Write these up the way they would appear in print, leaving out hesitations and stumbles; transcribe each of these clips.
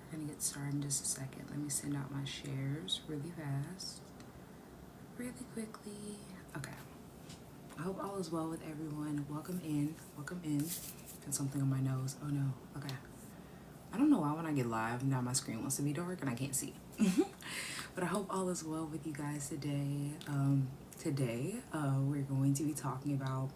We're gonna get started in just a second. Let me send out my shares really fast, really quickly. Okay. I hope all is well with everyone. Welcome in. Welcome in. Got something on my nose. Oh no. Okay. I don't know why when I get live, now my screen wants to be dark and I can't see. But I hope all is well with you guys today. We're going to be talking about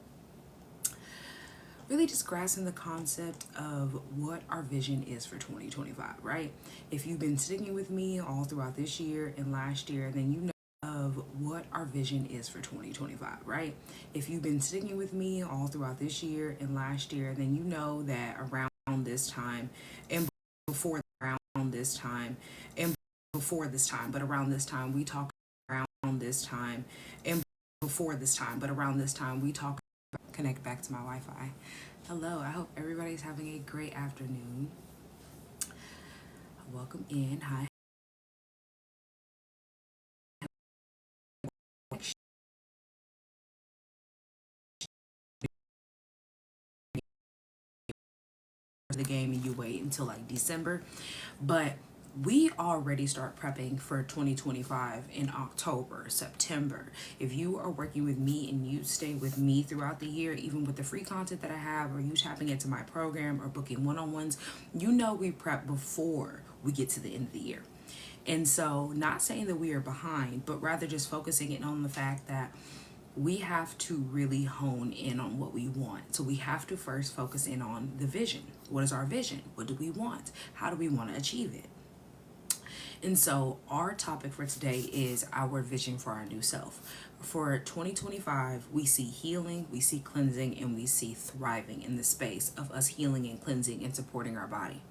really just grasping the concept of what our vision is for 2025, right? If you've been sticking with me all throughout this year and last year, then you know of what our vision is for 2025, right? If you've been sticking with me all throughout this year and last year, then you know that around this time and before around this time and before this time, but around this time we talk around this time and before this time, but around this time we talk connect back to my Wi-Fi. Hello, I hope everybody's having a great afternoon. Welcome in. Hi. The game and you wait until like December, but we already start prepping for 2025 in October, September. If you are working with me and you stay with me throughout the year, even with the free content that I have, or you tapping into my program or booking one-on-ones, you know we prep before we get to the end of the year. And so, not saying that we are behind, but rather just focusing it on the fact that we have to really hone in on what we want. So we have to first focus in on the vision. What is our vision? What do we want? How do we want to achieve it? And so our topic for today is our vision for our new self. For 2025, we see healing, we see cleansing, and we see thriving in the space of us healing and cleansing and supporting our body.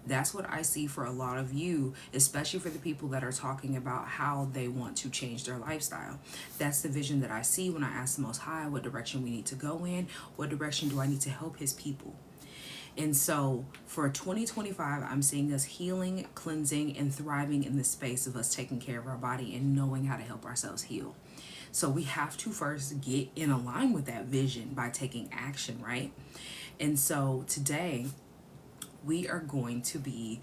That's what I see for a lot of you, especially for the people that are talking about how they want to change their lifestyle. That's the vision that I see when I ask the Most High what direction we need to go in, what direction do I need to help His people. And so for 2025, I'm seeing us healing, cleansing, and thriving in the space of us taking care of our body and knowing how to help ourselves heal. So we have to first get in line with that vision by taking action, right? And so today, we are going to be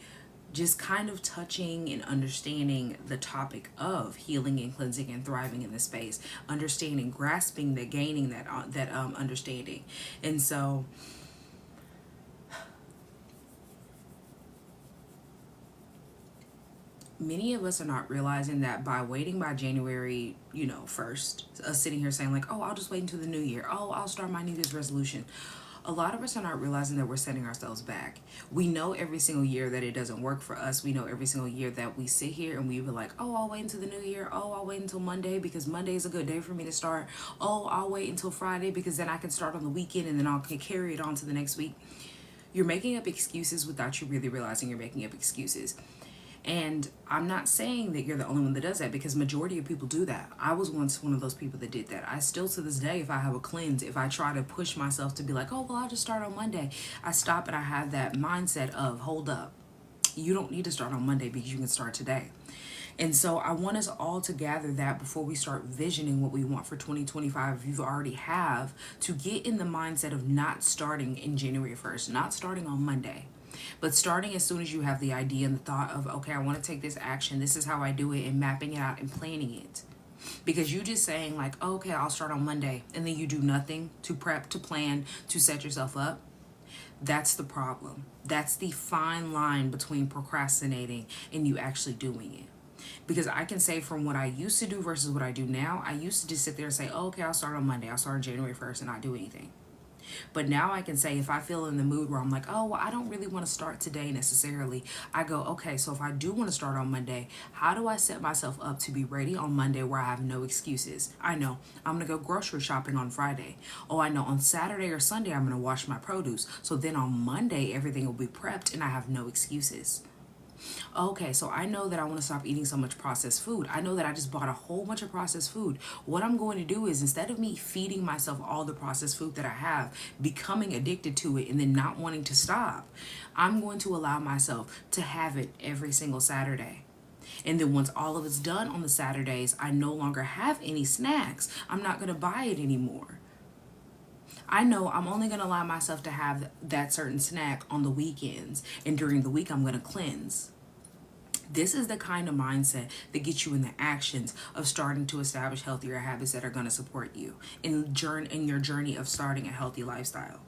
just kind of touching and understanding the topic of healing and cleansing and thriving in the space, understanding, grasping that, gaining that understanding. And so many of us are not realizing that by waiting by January, 1st, us sitting here saying like, oh, I'll just wait until the new year. Oh, I'll start my New Year's resolution. A lot of us are not realizing that we're setting ourselves back. We know every single year that it doesn't work for us. We know every single year that we sit here and we were like, oh, I'll wait until the new year. Oh, I'll wait until Monday because Monday is a good day for me to start. Oh, I'll wait until Friday because then I can start on the weekend and then I'll carry it on to the next week. You're making up excuses without you really realizing you're making up excuses. And I'm not saying that you're the only one that does that because majority of people do that. I was once one of those people that did that. I still to this day, if I have a cleanse, if I try to push myself to be like, oh, well, I'll just start on Monday, I stop and I have that mindset of, hold up, you don't need to start on Monday because you can start today. And so I want us all to gather that before we start visioning what we want for 2025. If you already have, to get in the mindset of not starting in January 1st, not starting on Monday. But starting as soon as you have the idea and the thought of, okay, I want to take this action, this is how I do it, and mapping it out and planning it. Because you just saying like, oh, okay, I'll start on Monday, and then you do nothing to prep, to plan, to set yourself up. That's the problem. That's the fine line between procrastinating and you actually doing it. Because I can say from what I used to do versus what I do now, I used to just sit there and say, oh, okay, I'll start on Monday. I'll start on January 1st and not do anything. But now I can say if I feel in the mood where I'm like, oh, well, I don't really want to start today necessarily. I go, okay, so if I do want to start on Monday, how do I set myself up to be ready on Monday where I have no excuses? I know I'm going to go grocery shopping on Friday. Oh, I know on Saturday or Sunday I'm going to wash my produce. So then on Monday, everything will be prepped and I have no excuses. Okay, so I know that I want to stop eating so much processed food. I know that I just bought a whole bunch of processed food. What I'm going to do is instead of me feeding myself all the processed food that I have, becoming addicted to it and then not wanting to stop, I'm going to allow myself to have it every single Saturday. And then once all of it's done on the Saturdays, I no longer have any snacks. I'm not going to buy it anymore. I know I'm only going to allow myself to have that certain snack on the weekends, and during the week I'm going to cleanse. This is the kind of mindset that gets you in the actions of starting to establish healthier habits that are going to support you in your journey of starting a healthy lifestyle.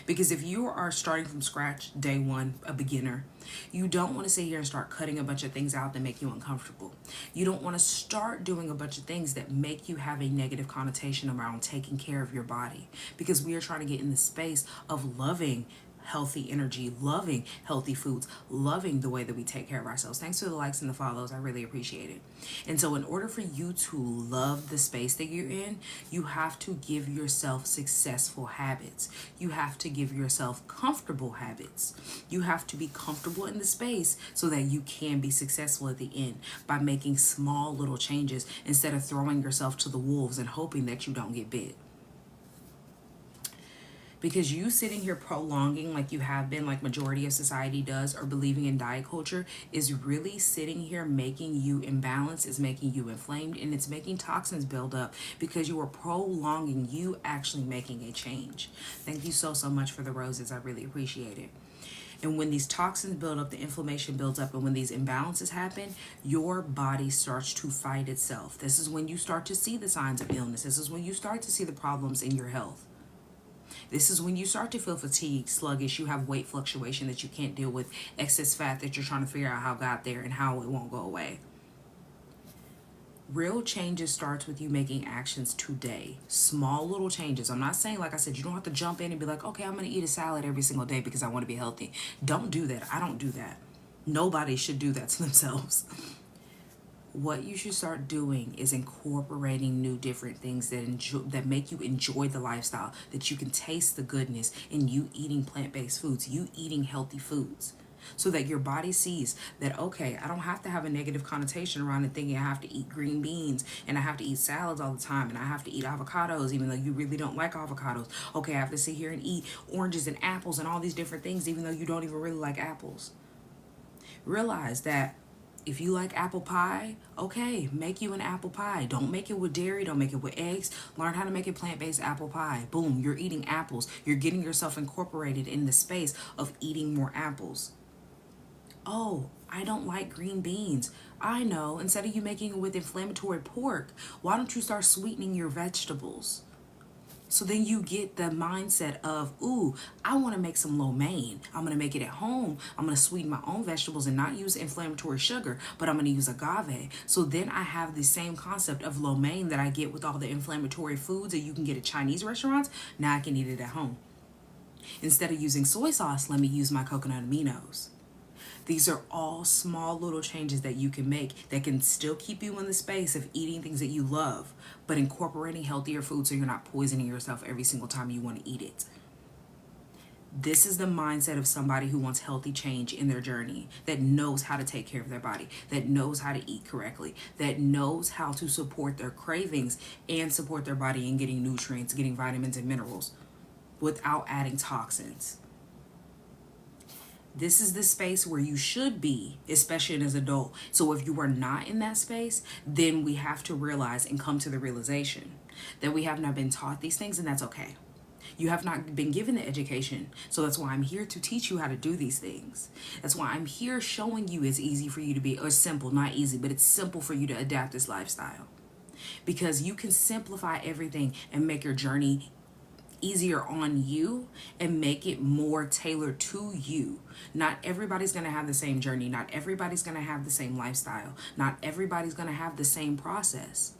Because if you are starting from scratch, day one, a beginner, you don't want to sit here and start cutting a bunch of things out that make you uncomfortable. You don't want to start doing a bunch of things that make you have a negative connotation around taking care of your body. Because we are trying to get in the space of loving healthy energy, loving healthy foods, loving the way that we take care of ourselves. Thanks for the likes and the follows. I really appreciate it. And so in order for you to love the space that you're in, you have to give yourself successful habits. You have to give yourself comfortable habits. You have to be comfortable in the space so that you can be successful at the end by making small little changes instead of throwing yourself to the wolves and hoping that you don't get bit. Because you sitting here prolonging like you have been, like majority of society does, or believing in diet culture is really sitting here making you imbalanced, is making you inflamed, and it's making toxins build up because you are prolonging you actually making a change. Thank you so much for the roses. I really appreciate it. And when these toxins build up, the inflammation builds up, and when these imbalances happen, your body starts to fight itself. This is when you start to see the signs of illness. This is when you start to see the problems in your health. This is when you start to feel fatigued, sluggish, you have weight fluctuation that you can't deal with, excess fat that you're trying to figure out how it got there and how it won't go away. Real changes starts with you making actions today. Small little changes. I'm not saying, like I said, you don't have to jump in and be like, okay, I'm going to eat a salad every single day because I want to be healthy. Don't do that. I don't do that. Nobody should do that to themselves. What you should start doing is incorporating new different things that make you enjoy the lifestyle, that you can taste the goodness in you eating plant-based foods, you eating healthy foods, so that your body sees that, okay, I don't have to have a negative connotation around it thinking I have to eat green beans and I have to eat salads all the time and I have to eat avocados even though you really don't like avocados. Okay, I have to sit here and eat oranges and apples and all these different things even though you don't even really like apples. Realize that if you like apple pie, okay, make you an apple pie. Don't make it with dairy. Don't make it with eggs. Learn how to make a plant-based apple pie. Boom, you're eating apples. You're getting yourself incorporated in the space of eating more apples. Oh, I don't like green beans. I know, instead of you making it with inflammatory pork, why don't you start sweetening your vegetables? So then you get the mindset of, ooh, I want to make some lo mein. I'm going to make it at home. I'm going to sweeten my own vegetables and not use inflammatory sugar, but I'm going to use agave. So then I have the same concept of lo mein that I get with all the inflammatory foods that you can get at Chinese restaurants. Now I can eat it at home. Instead of using soy sauce, let me use my coconut aminos. These are all small little changes that you can make that can still keep you in the space of eating things that you love, but incorporating healthier food so you're not poisoning yourself every single time you want to eat it. This is the mindset of somebody who wants healthy change in their journey, that knows how to take care of their body, that knows how to eat correctly, that knows how to support their cravings and support their body in getting nutrients, getting vitamins and minerals without adding toxins. This is the space where you should be, especially as an adult. So if you are not in that space, then we have to realize and come to the realization that we have not been taught these things, and that's okay. You have not been given the education. So that's why I'm here to teach you how to do these things. That's why I'm here showing you it's easy for you to be, or simple, not easy, but it's simple for you to adapt this lifestyle. Because you can simplify everything and make your journey easier on you and make it more tailored to you. Not everybody's going to have the same journey. Not everybody's going to have the same lifestyle. Not everybody's going to have the same process.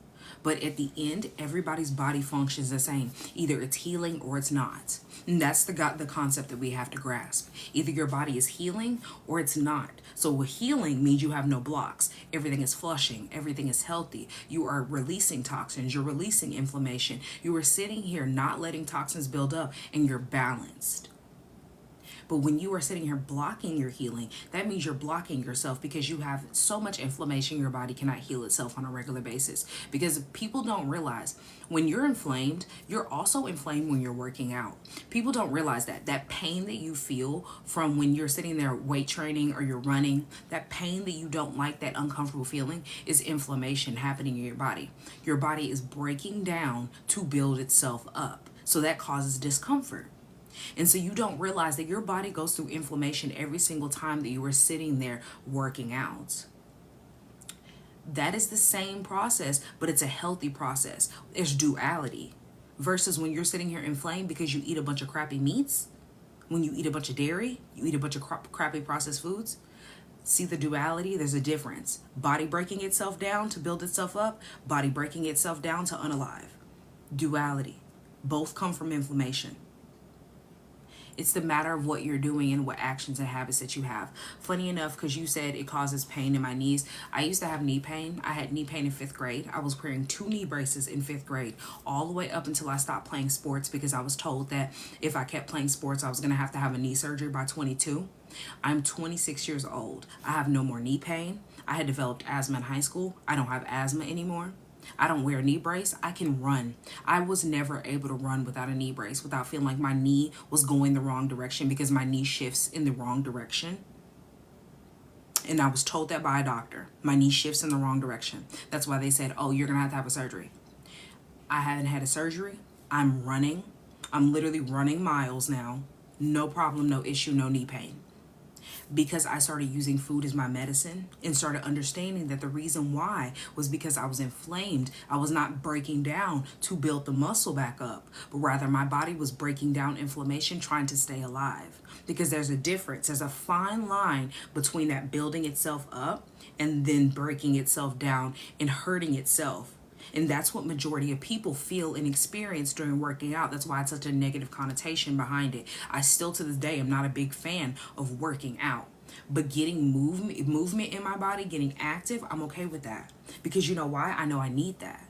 But at the end, everybody's body functions the same. Either it's healing or it's not. And that's the concept that we have to grasp. Either your body is healing or it's not. So healing means you have no blocks. Everything is flushing. Everything is healthy. You are releasing toxins. You're releasing inflammation. You are sitting here not letting toxins build up, and you're balanced. But when you are sitting here blocking your healing, that means you're blocking yourself because you have so much inflammation your body cannot heal itself on a regular basis. Because people don't realize when you're inflamed, you're also inflamed when you're working out. People don't realize that pain that you feel from when you're sitting there weight training or you're running, that pain that you don't like, that uncomfortable feeling, is inflammation happening in your body. Your body is breaking down to build itself up. So that causes discomfort. And so you don't realize that your body goes through inflammation every single time that you are sitting there working out. That is the same process, but it's a healthy process. There's duality versus when you're sitting here inflamed because you eat a bunch of crappy meats, when you eat a bunch of dairy, you eat a bunch of crappy processed foods. See the duality? There's a difference. Body breaking itself down to build itself up, body breaking itself down to unalive. Duality. Both come from inflammation. It's the matter of what you're doing and what actions and habits that you have. Funny enough, because you said it causes pain in my knees. I used to have knee pain. I had knee pain in 5th grade. I was wearing 2 knee braces in 5th grade, all the way up until I stopped playing sports because I was told that if I kept playing sports, I was going to have a knee surgery by 22. I'm 26 years old. I have no more knee pain. I had developed asthma in high school. I don't have asthma anymore. I don't wear a knee brace. I can run. I was never able to run without a knee brace, without feeling like my knee was going the wrong direction because my knee shifts in the wrong direction. And I was told that by a doctor. My knee shifts in the wrong direction. That's why they said, oh, you're going to have a surgery. I haven't had a surgery. I'm running. I'm literally running miles now. No problem, no issue, no knee pain. Because I started using food as my medicine and started understanding that the reason why was because I was inflamed. I was not breaking down to build the muscle back up, but rather my body was breaking down inflammation, trying to stay alive. Because there's a difference. There's a fine line between that building itself up and then breaking itself down and hurting itself. And that's what majority of people feel and experience during working out. That's why it's such a negative connotation behind it. I still to this day am not a big fan of working out. But getting movement in my body, getting active, I'm okay with that. Because you know why? I know I need that.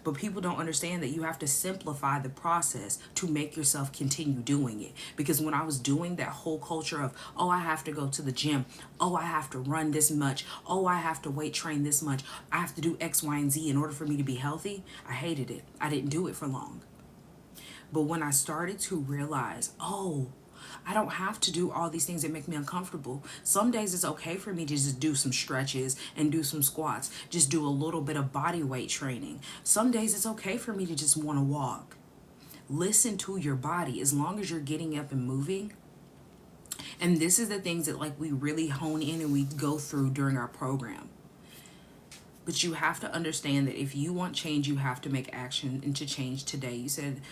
But people don't understand that you have to simplify the process to make yourself continue doing it. Because when I was doing that whole culture of, oh, I have to go to the gym. Oh, I have to run this much. Oh, I have to weight train this much. I have to do X, Y, and Z in order for me to be healthy. I hated it. I didn't do it for long. But when I started to realize, oh, I don't have to do all these things that make me uncomfortable. Some days it's okay for me to just do some stretches and do some squats. Just do a little bit of body weight training. Some days it's okay for me to just want to walk. Listen to your body as long as you're getting up and moving. And this is the things that we really hone in and we go through during our program. But you have to understand that if you want change, you have to make action into change today. You said,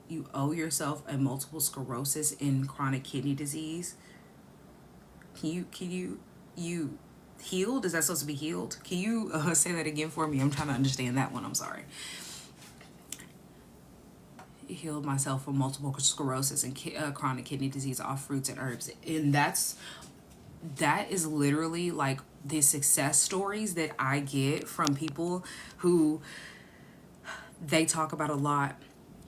you owe yourself a multiple sclerosis and chronic kidney disease. Can you healed? Is that supposed to be healed? Can you say that again for me? I'm trying to understand that one. I'm sorry. Healed myself from multiple sclerosis and chronic kidney disease off fruits and herbs. And that is literally the success stories that I get from people who they talk about a lot.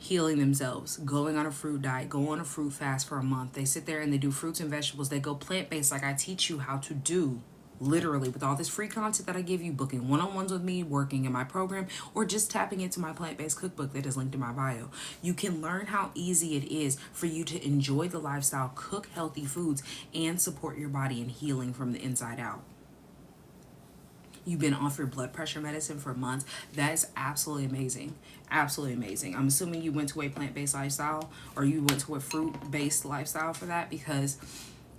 Healing themselves, going on a fruit diet, go on a fruit fast for a month. They sit there and they do fruits and vegetables. They go plant-based like I teach you how to do, literally, with all this free content that I give you, booking one-on-ones with me, working in my program, or just tapping into my plant-based cookbook that is linked in my bio. You can learn how easy it is for you to enjoy the lifestyle, cook healthy foods, and support your body in healing from the inside out. You've been off your blood pressure medicine for months. That is absolutely amazing. Absolutely amazing. I'm assuming you went to a plant-based lifestyle or you went to a fruit-based lifestyle for that, because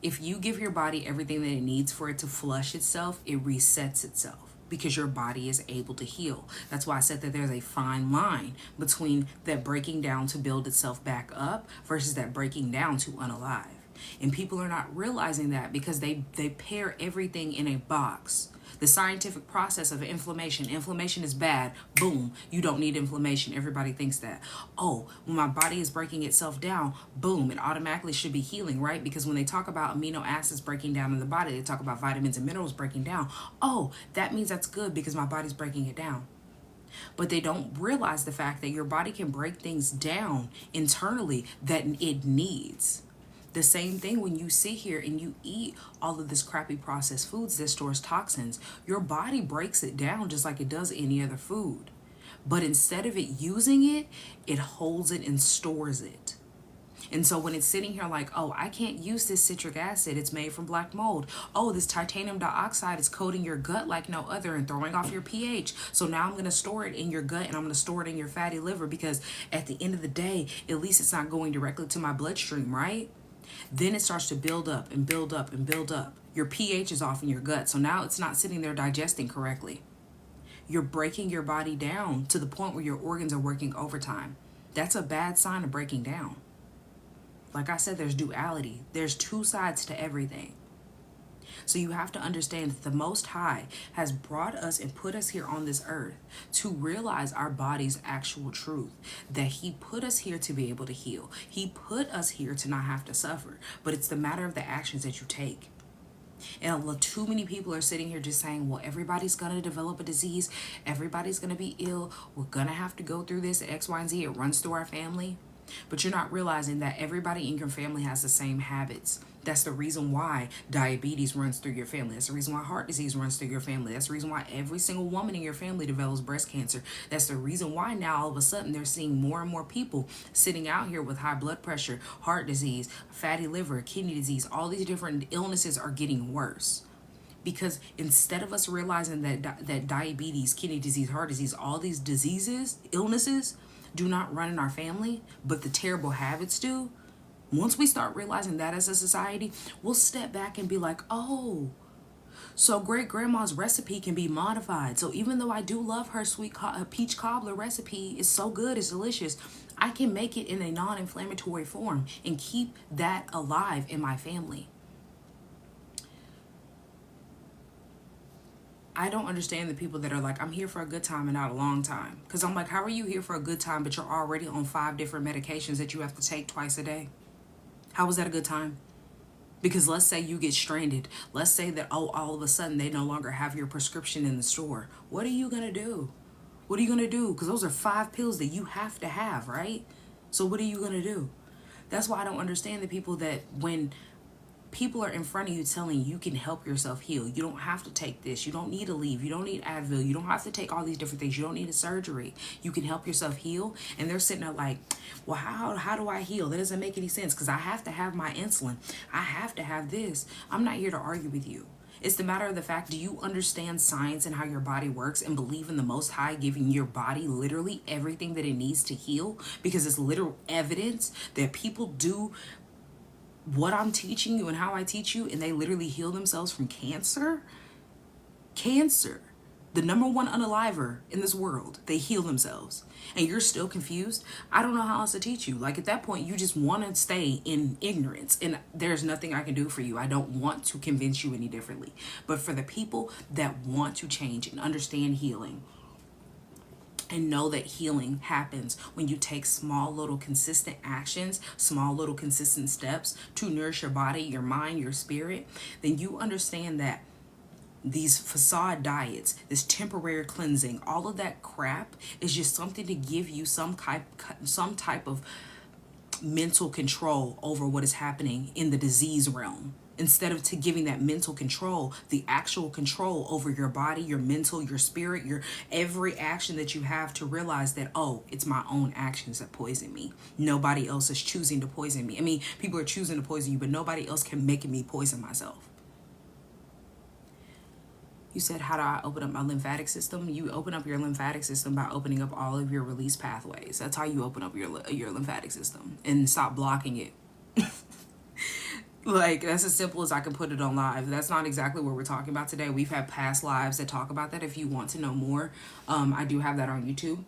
if you give your body everything that it needs for it to flush itself, it resets itself because your body is able to heal. That's why I said that there's a fine line between that breaking down to build itself back up versus that breaking down to unalive. And people are not realizing that because they pair everything in a box. The scientific process of inflammation. Inflammation is bad. Boom. You don't need inflammation. Everybody thinks that. Oh, when my body is breaking itself down, boom, it automatically should be healing, right? Because when they talk about amino acids breaking down in the body, they talk about vitamins and minerals breaking down. Oh, that means that's good because my body's breaking it down. But they don't realize the fact that your body can break things down internally that it needs. The same thing when you sit here and you eat all of this crappy processed foods that stores toxins, your body breaks it down just like it does any other food. But instead of it using it, it holds it and stores it. And so when it's sitting here like, oh, I can't use this citric acid, it's made from black mold. Oh, this titanium dioxide is coating your gut like no other and throwing off your pH. So now I'm going to store it in your gut and I'm going to store it in your fatty liver, because at the end of the day, at least it's not going directly to my bloodstream, right? Then it starts to build up and build up and build up. Your pH is off in your gut. So now it's not sitting there digesting correctly. You're breaking your body down to the point where your organs are working overtime. That's a bad sign of breaking down. Like I said, there's duality. There's two sides to everything. So you have to understand that the Most High has brought us and put us here on this earth to realize our body's actual truth. That He put us here to be able to heal. He put us here to not have to suffer. But it's the matter of the actions that you take. And too many people are sitting here just saying, well, everybody's going to develop a disease. Everybody's going to be ill. We're going to have to go through this X, Y, and Z. It runs through our family. But you're not realizing that everybody in your family has the same habits. That's the reason why diabetes runs through your family. That's the reason why heart disease runs through your family. That's the reason why every single woman in your family develops breast cancer. That's the reason why now all of a sudden they're seeing more and more people sitting out here with high blood pressure, heart disease, fatty liver, kidney disease. All these different illnesses are getting worse. Because instead of us realizing that diabetes, kidney disease, heart disease, all these diseases, illnesses, do not run in our family, but the terrible habits do. Once we start realizing that as a society, we'll step back and be like, oh, so great grandma's recipe can be modified. So even though I do love her sweet peach cobbler recipe, it's so good, it's delicious, I can make it in a non-inflammatory form and keep that alive in my family. I don't understand the people that are like, I'm here for a good time and not a long time. Because I'm like, how are you here for a good time, but you're already on 5 different medications that you have to take twice a day? How is that a good time? Because let's say you get stranded. Let's say that, oh, all of a sudden they no longer have your prescription in the store. What are you going to do? What are you going to do? Because those are 5 pills that you have to have, right? So what are you going to do? That's why I don't understand the people that when people are in front of you telling you can help yourself heal. You don't have to take this. You don't need to leave. You don't need Advil. You don't have to take all these different things. You don't need a surgery. You can help yourself heal. And they're sitting there like, well, how do I heal? That doesn't make any sense because I have to have my insulin. I have to have this. I'm not here to argue with you. It's the matter of the fact, do you understand science and how your body works and believe in the Most High giving your body literally everything that it needs to heal? Because it's literal evidence that people do what I'm teaching you and how I teach you, and they literally heal themselves from cancer. Cancer, the number 1 unaliver in this world, they heal themselves. And you're still confused? I don't know how else to teach you. Like at that point, you just want to stay in ignorance, and there's nothing I can do for you. I don't want to convince you any differently. But for the people that want to change and understand healing, and know that healing happens when you take small little consistent actions, small little consistent steps to nourish your body, your mind, your spirit, then you understand that these facade diets, this temporary cleansing, all of that crap is just something to give you some type of mental control over what is happening in the disease realm. Instead of giving that mental control, the actual control over your body, your mental, your spirit, your every action that you have to realize that, oh, it's my own actions that poison me. Nobody else is choosing to poison me. I mean, people are choosing to poison you, but nobody else can make me poison myself. You said, how do I open up my lymphatic system? You open up your lymphatic system by opening up all of your release pathways. That's how you open up your lymphatic system and stop blocking it. Like, that's as simple as I can put it on live. That's not exactly what we're talking about today. We've had past lives that talk about that. If you want to know more, I do have that on YouTube.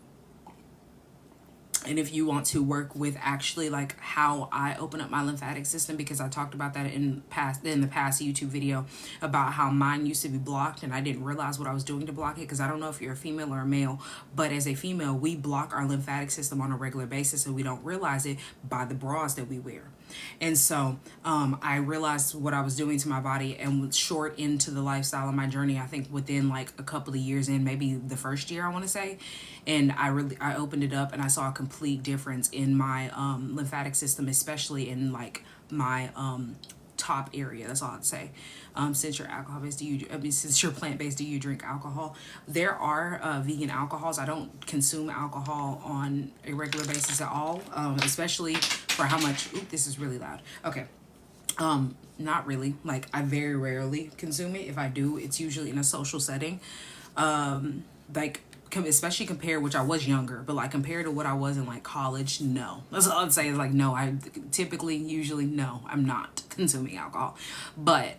And if you want to work with actually like how I open up my lymphatic system, because I talked about that in the past YouTube video about how mine used to be blocked and I didn't realize what I was doing to block it, because I don't know if you're a female or a male, but as a female, we block our lymphatic system on a regular basis and we don't realize it by the bras that we wear. And so I realized what I was doing to my body, and short into the lifestyle of my journey, I think within like a couple of years in, maybe the first year I want to say, and I opened it up and I saw a complete difference in my lymphatic system, especially in like my top area. That's all I'd say. Since you're alcohol-based, since you're plant-based, do you drink alcohol? There are vegan alcohols. I don't consume alcohol on a regular basis at all, especially for how much, oop, this is really loud. Okay. Not really. Like, I very rarely consume it. If I do, it's usually in a social setting. Like, especially compared, which I was younger, but like compared to what I was in like college, no. That's all I'd say is like, no, I typically, usually, no, I'm not consuming alcohol. But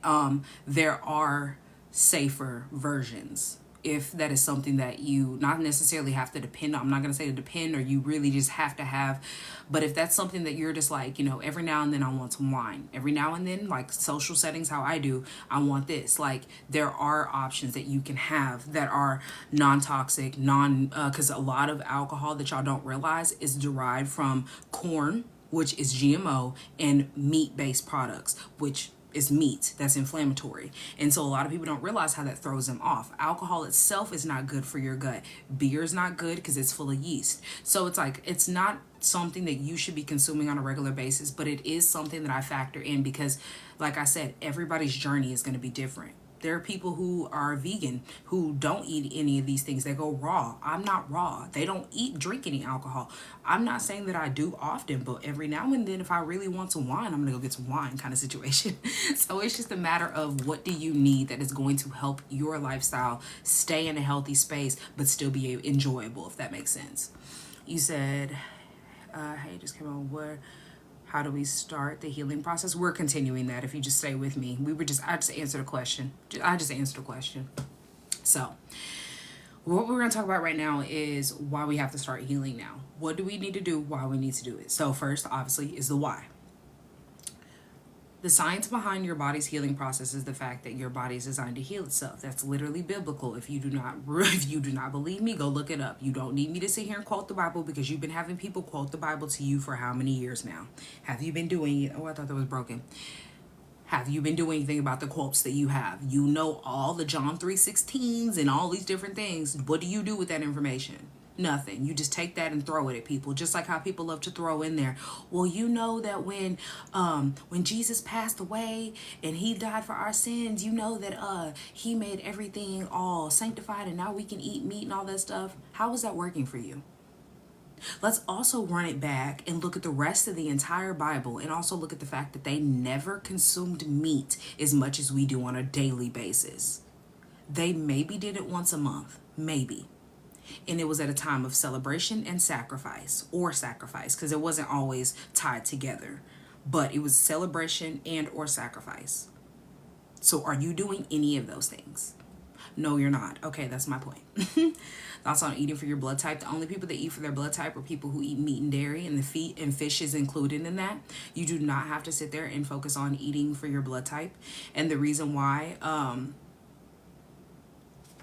there are safer versions if that is something that you not necessarily have to depend on. I'm not going to say to depend or you really just have to have, but if that's something that you're just like, you know, every now and then I want some wine, every now and then, like social settings, how I do, I want this. Like, there are options that you can have that are non-toxic, because a lot of alcohol that y'all don't realize is derived from corn, which is GMO, and meat-based products, which is meat that's inflammatory. And so a lot of people don't realize how that throws them off. Alcohol itself is not good for your gut. Beer is not good because it's full of yeast. So it's like, it's not something that you should be consuming on a regular basis, but it is something that I factor in because, like I said, everybody's journey is going to be different. There are people who are vegan who don't eat any of these things. They go raw. I'm not raw. They don't drink any alcohol. I'm not saying that I do often, but every now and then if I really want some wine, I'm going to go get some wine kind of situation. So it's just a matter of what do you need that is going to help your lifestyle stay in a healthy space, but still be enjoyable, if that makes sense. You said, hey, just came on, how do we start the healing process? We're continuing that if you just stay with me. I just answered a question. I just answered a question. So what we're going to talk about right now is why we have to start healing now. What do we need to do? Why we need to do it? So first, obviously, is the why. The science behind your body's healing process is the fact that your body is designed to heal itself. That's literally biblical. If you do not believe me, go look it up. You don't need me to sit here and quote the Bible because you've been having people quote the Bible to you for how many years now? Have you been doing it? Oh, I thought that was broken. Have you been doing anything about the quotes that you have? You know all the John 3:16s and all these different things. What do you do with that information? Nothing. You just take that and throw it at people, just like how people love to throw in there, well, you know that when Jesus passed away and he died for our sins, you know that he made everything all sanctified and now we can eat meat and all that stuff. How is that working for you? Let's also run it back and look at the rest of the entire Bible and also look at the fact that they never consumed meat as much as we do on a daily basis. They maybe did it once a month, maybe. And it was at a time of celebration and sacrifice, because it wasn't always tied together, but it was celebration and or sacrifice. So are you doing any of those things? No, you're not. Okay, that's my point. Thoughts on eating for your blood type. The only people that eat for their blood type are people who eat meat and dairy, and fish is included in that. You do not have to sit there and focus on eating for your blood type. And the reason why,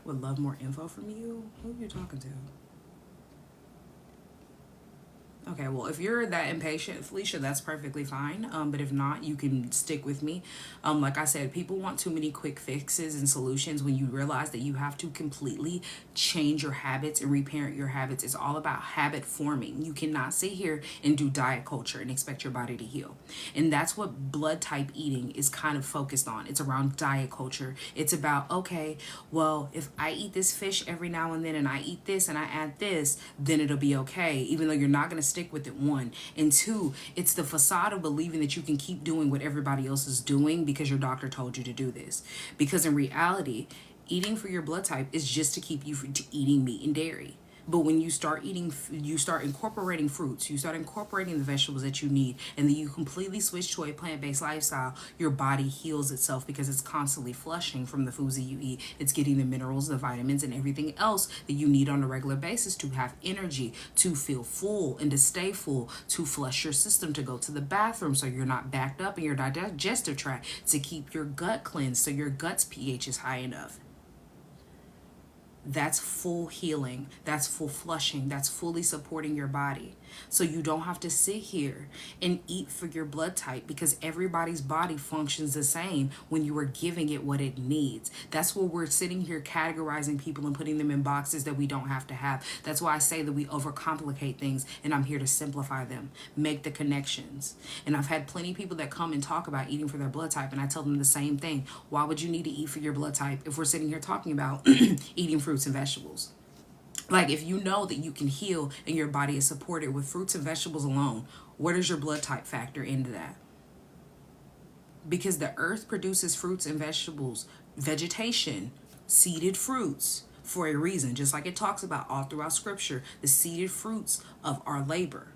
would love more info from you. Who are you talking to? Okay, well, if you're that impatient, Felicia, that's perfectly fine. But if not, you can stick with me. Like I said, people want too many quick fixes and solutions when you realize that you have to completely change your habits and reparent your habits. It's all about habit forming. You cannot sit here and do diet culture and expect your body to heal. And that's what blood type eating is kind of focused on. It's around diet culture. It's about, okay, well, if I eat this fish every now and then and I eat this and I add this, then it'll be okay, even though you're not going to stick with it, one. And two, it's the facade of believing that you can keep doing what everybody else is doing because your doctor told you to do this. Because in reality, eating for your blood type is just to keep you from eating meat and dairy. But when you start incorporating fruits, you start incorporating the vegetables that you need, and then you completely switch to a plant-based lifestyle, your body heals itself because it's constantly flushing from the foods that you eat. It's getting the minerals, the vitamins, and everything else that you need on a regular basis to have energy, to feel full and to stay full, to flush your system, to go to the bathroom so you're not backed up in your digestive tract, to keep your gut cleansed so your gut's pH is high enough. That's full healing. That's full flushing. That's fully supporting your body. So you don't have to sit here and eat for your blood type because everybody's body functions the same when you are giving it what it needs. That's where we're sitting here categorizing people and putting them in boxes that we don't have to have. That's why I say that we overcomplicate things, and I'm here to simplify them, make the connections. And I've had plenty of people that come and talk about eating for their blood type, and I tell them the same thing. Why would you need to eat for your blood type if we're sitting here talking about eating fruits and vegetables? Like, if you know that you can heal and your body is supported with fruits and vegetables alone, Where does your blood type factor into that? Because the earth produces fruits and vegetables, vegetation, seeded fruits for a reason, just like it talks about all throughout scripture, the seeded fruits of our labor.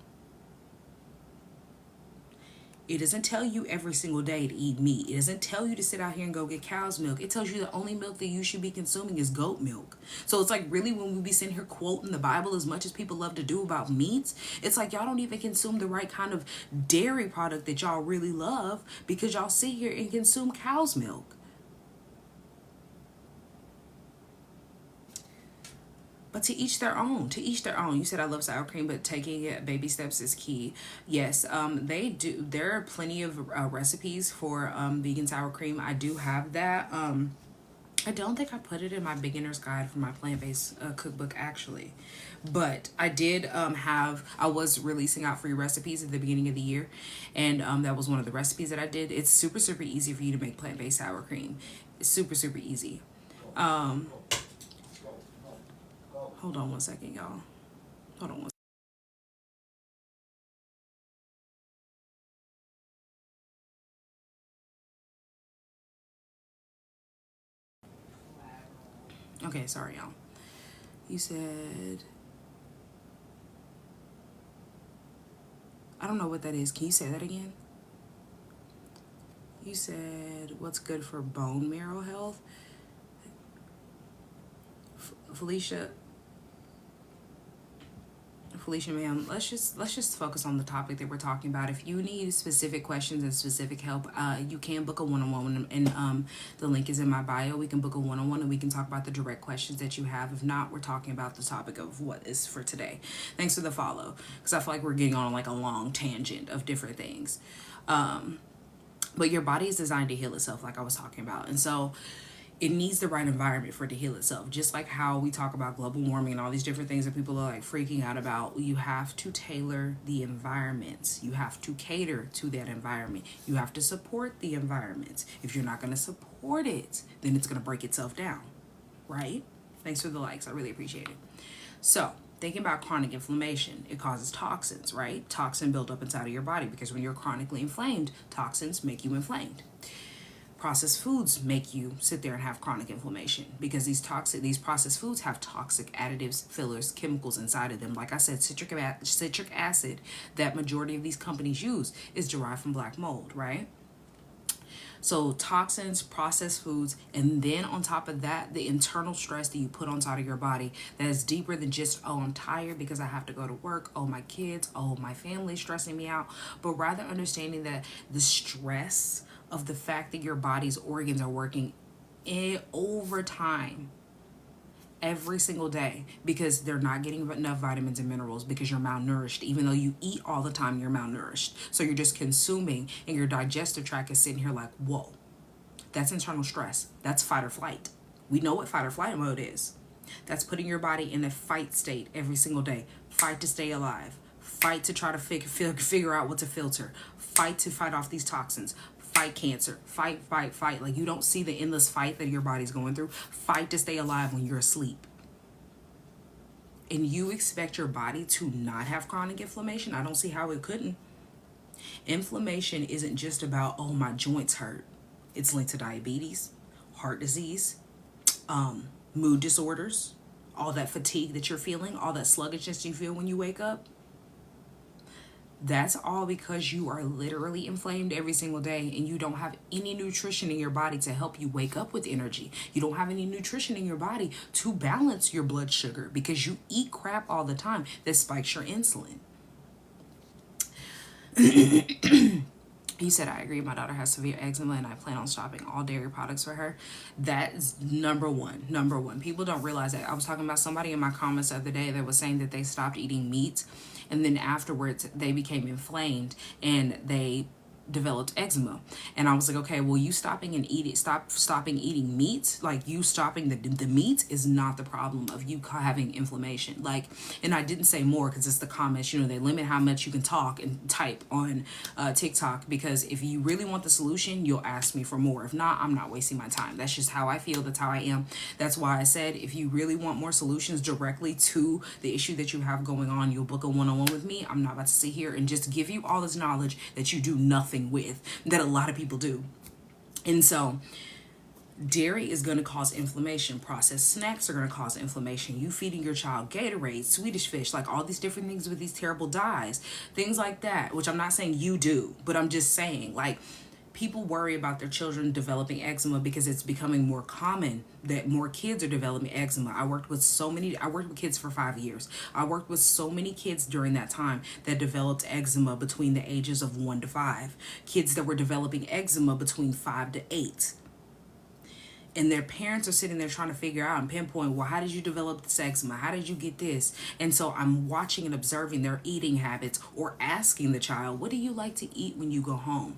It doesn't tell you every single day to eat meat. It doesn't tell you to sit out here and go get cow's milk. It tells you the only milk that you should be consuming is goat milk. So it's like, really, when we be sitting here quoting the Bible as much as people love to do about meats, it's like y'all don't even consume the right kind of dairy product that y'all really love, because y'all sit here and consume cow's milk. But to each their own. To each their own. You said I love sour cream, but taking it baby steps is key. Yes, they do. There are plenty of recipes for vegan sour cream. I do have that. I don't think I put it in my beginner's guide for my plant-based cookbook, actually. But I did I was releasing out free recipes at the beginning of the year. And that was one of the recipes that I did. It's super, super easy for you to make plant-based sour cream. It's super, super easy. Hold on one second, y'all. Hold on one second. Okay, sorry, y'all. You said... I don't know what that is. Can you say that again? You said, what's good for bone marrow health? Felicia, ma'am, let's just focus on the topic that we're talking about. If you need specific questions and specific help, you can book a one-on-one, and the link is in my bio. We can book a one-on-one and we can talk about the direct questions that you have. If not, we're talking about the topic of what is for today. Thanks for the follow, because I feel like we're getting on like a long tangent of different things. But your body is designed to heal itself, like I was talking about. And so it needs the right environment for it to heal itself. Just like how we talk about global warming and all these different things that people are like freaking out about. You have to tailor the environments. You have to cater to that environment. You have to support the environments. If you're not going to support it, then it's going to break itself down, right? Thanks for the likes. I really appreciate it. So thinking about chronic inflammation, it causes toxins, right? Toxin build up inside of your body, because when you're chronically inflamed, toxins make you inflamed. Processed foods make you sit there and have chronic inflammation, because these processed foods have toxic additives, fillers, chemicals inside of them. Like I said, citric acid that majority of these companies use is derived from black mold, right? So toxins, processed foods, and then on top of that, the internal stress that you put on top of your body that is deeper than just, oh, I'm tired because I have to go to work, oh, my kids, oh, my family's stressing me out, but rather understanding that the stress of the fact that your body's organs are working over time every single day, because they're not getting enough vitamins and minerals, because you're malnourished. Even though you eat all the time, you're malnourished. So you're just consuming, and your digestive tract is sitting here like, whoa, that's internal stress. That's fight or flight. We know what fight or flight mode is. That's putting your body in a fight state every single day. Fight to stay alive. Fight to try to figure out what to filter. Fight to fight off these toxins. Fight cancer. Fight. Like, you don't see the endless fight that your body's going through. Fight to stay alive when you're asleep. And you expect your body to not have chronic inflammation? I don't see how it couldn't. Inflammation isn't just about, oh, my joints hurt. It's linked to diabetes, heart disease, mood disorders, all that fatigue that you're feeling, all that sluggishness you feel when you wake up. That's all because you are literally inflamed every single day, and you don't have any nutrition in your body to help you wake up with energy. You don't have any nutrition in your body to balance your blood sugar, because you eat crap all the time that spikes your insulin. You said, I agree. My daughter has severe eczema and I plan on stopping all dairy products for her. That is number one. People don't realize that. I was talking about somebody in my comments the other day that was saying that they stopped eating meat, and then afterwards they became inflamed, and they developed eczema. And I was like, okay, well, you stopping eating meat, like you stopping the meat is not the problem of you having inflammation. Like, and I didn't say more because it's the comments, they limit how much you can talk and type on TikTok, because if you really want the solution, you'll ask me for more. If not, I'm not wasting my time. That's just how I feel. That's how I am. That's why I said, if you really want more solutions directly to the issue that you have going on, you'll book a one-on-one with me. I'm not about to sit here and just give you all this knowledge that you do nothing with, that a lot of people do. And so dairy is going to cause inflammation. Processed snacks are going to cause inflammation. You feeding your child Gatorade, Swedish fish, like all these different things with these terrible dyes, things like that, which I'm not saying you do, but I'm just saying, like, people worry about their children developing eczema because it's becoming more common that more kids are developing eczema. I worked with kids for 5 years. I worked with so many kids during that time that developed eczema between the ages of 1 to 5. Kids that were developing eczema between 5 to 8. And their parents are sitting there trying to figure out and pinpoint, well, how did you develop this eczema? How did you get this? And so I'm watching and observing their eating habits, or asking the child, what do you like to eat when you go home?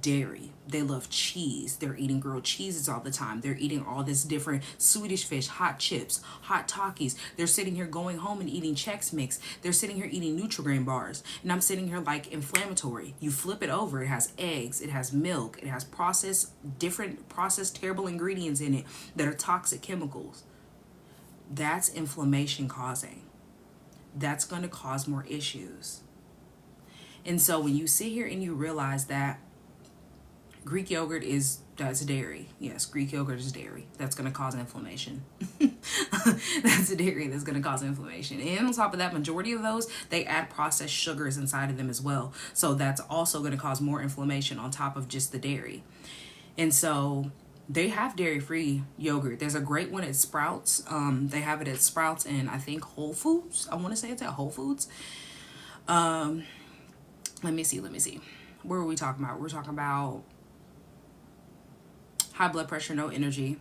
Dairy. They love cheese. They're eating grilled cheeses all the time. They're eating all this different Swedish fish, hot chips, hot Takis. They're sitting here going home and eating Chex Mix. They're sitting here eating Nutri-Grain bars. And I'm sitting here like, inflammatory. You flip it over, it has eggs, it has milk, it has different processed terrible ingredients in it that are toxic chemicals. That's inflammation causing. That's going to cause more issues. And so when you sit here and you realize that Greek yogurt that's dairy. Yes, Greek yogurt is dairy. That's going to cause inflammation. That's a dairy that's going to cause inflammation. And on top of that, majority of those, they add processed sugars inside of them as well. So that's also going to cause more inflammation on top of just the dairy. And so they have dairy-free yogurt. There's a great one at Sprouts. They have it at Sprouts and I think Whole Foods. I want to say it's at Whole Foods. Let me see. Where were we talking about? We're talking about high blood pressure, no energy.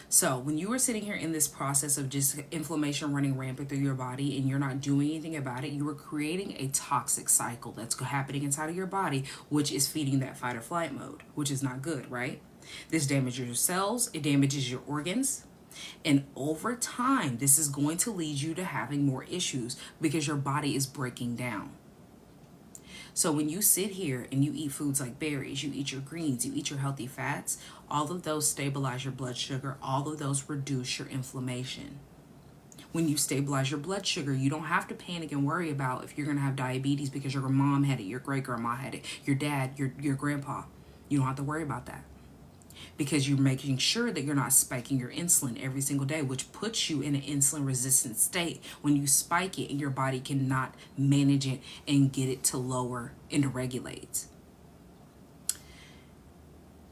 So when you are sitting here in this process of just inflammation running rampant through your body and you're not doing anything about it, you are creating a toxic cycle that's happening inside of your body, which is feeding that fight or flight mode, which is not good, right? This damages your cells, it damages your organs. And over time, this is going to lead you to having more issues because your body is breaking down. So when you sit here and you eat foods like berries, you eat your greens, you eat your healthy fats, all of those stabilize your blood sugar, all of those reduce your inflammation. When you stabilize your blood sugar, you don't have to panic and worry about if you're going to have diabetes because your mom had it, your great-grandma had it, your dad, your grandpa. You don't have to worry about that, because you're making sure that you're not spiking your insulin every single day, which puts you in an insulin resistant state when you spike it and your body cannot manage it and get it to lower and to regulate.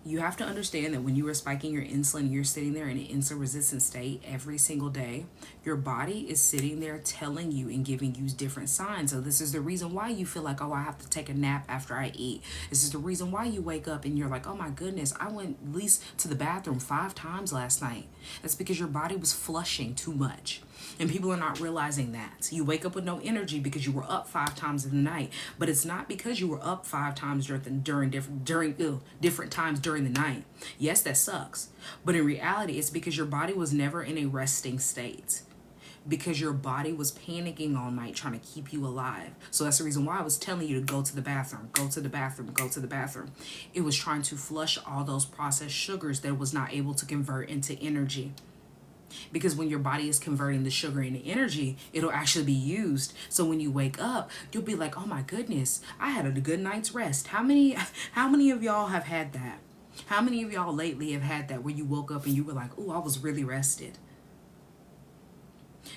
You have to understand that when you are spiking your insulin, you're sitting there in an insulin resistant state every single day. Your body is sitting there telling you and giving you different signs. So this is the reason why you feel like, oh, I have to take a nap after I eat. This is the reason why you wake up and you're like, oh my goodness, I went at least to the bathroom 5 times last night. That's because your body was flushing too much. And people are not realizing that. You wake up with no energy because you were up 5 times in the night. But it's not because you were up 5 times during different times during the night. Yes, that sucks. But in reality, it's because your body was never in a resting state. Because your body was panicking all night trying to keep you alive. So that's the reason why I was telling you to go to the bathroom, go to the bathroom, go to the bathroom. It was trying to flush all those processed sugars that it was not able to convert into energy. Because when your body is converting the sugar into energy, it'll actually be used. So when you wake up, you'll be like, oh my goodness, I had a good night's rest. How many of y'all have had that? How many of y'all lately have had that where you woke up and you were like, oh, I was really rested?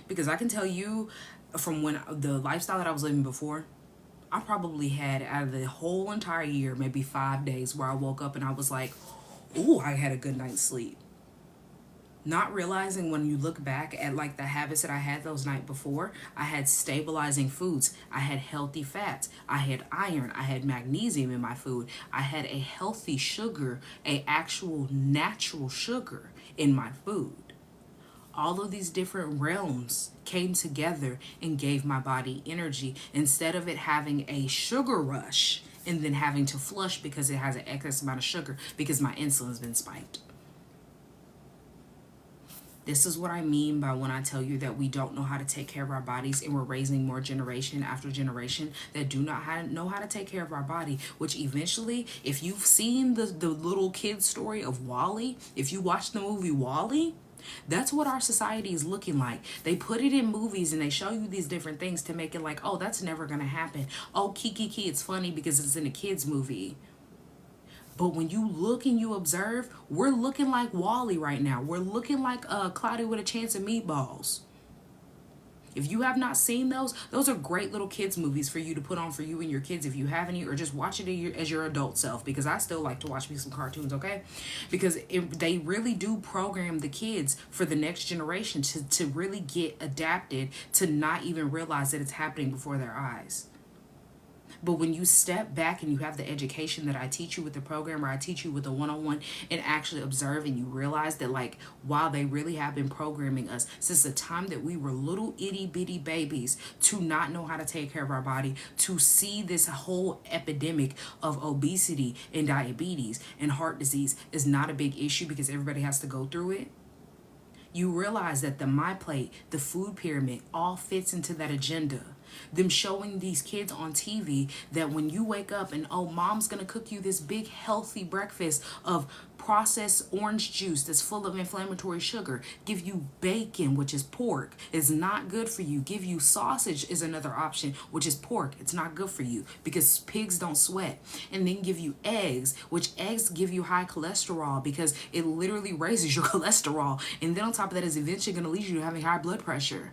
Because I can tell you from when the lifestyle that I was living before, I probably had out of the whole entire year, maybe 5 days where I woke up and I was like, oh, I had a good night's sleep. Not realizing when you look back at like the habits that I had those night before, I had stabilizing foods. I had healthy fats. I had iron. I had magnesium in my food. I had a healthy sugar, a actual natural sugar in my food. All of these different realms came together and gave my body energy. Instead of it having a sugar rush and then having to flush because it has an excess amount of sugar because my insulin's been spiked. This is what I mean by when I tell you that we don't know how to take care of our bodies, and we're raising more generation after generation that do not know how to take care of our body, which eventually, if you've seen the little kid story of WALL-E, if you watch the movie WALL-E, that's what our society is looking like. They put it in movies and they show you these different things to make it like, oh, that's never going to happen. Oh, Kiki, it's funny because it's in a kid's movie. But when you look and you observe, we're looking like WALL-E right now. We're looking like Cloudy with a Chance of Meatballs. If you have not seen those are great little kids movies for you to put on for you and your kids if you have any, or just watch it as your adult self, because I still like to watch me some cartoons, okay? Because they really do program the kids for the next generation to really get adapted to not even realize that it's happening before their eyes. But when you step back and you have the education that I teach you with the program, or I teach you with the one-on-one, and actually observe, and you realize that, like, while they really have been programming us since the time that we were little itty bitty babies to not know how to take care of our body, to see this whole epidemic of obesity and diabetes and heart disease is not a big issue because everybody has to go through it. You realize that the My Plate, the food pyramid, all fits into that agenda. Them showing these kids on TV that when you wake up and, oh, mom's gonna cook you this big healthy breakfast of processed orange juice that's full of inflammatory sugar, give you bacon, which is pork, is not good for you, give you sausage is another option, which is pork, it's not good for you because pigs don't sweat, and then give you eggs, which eggs give you high cholesterol because it literally raises your cholesterol, and then on top of that is eventually going to lead you to having high blood pressure.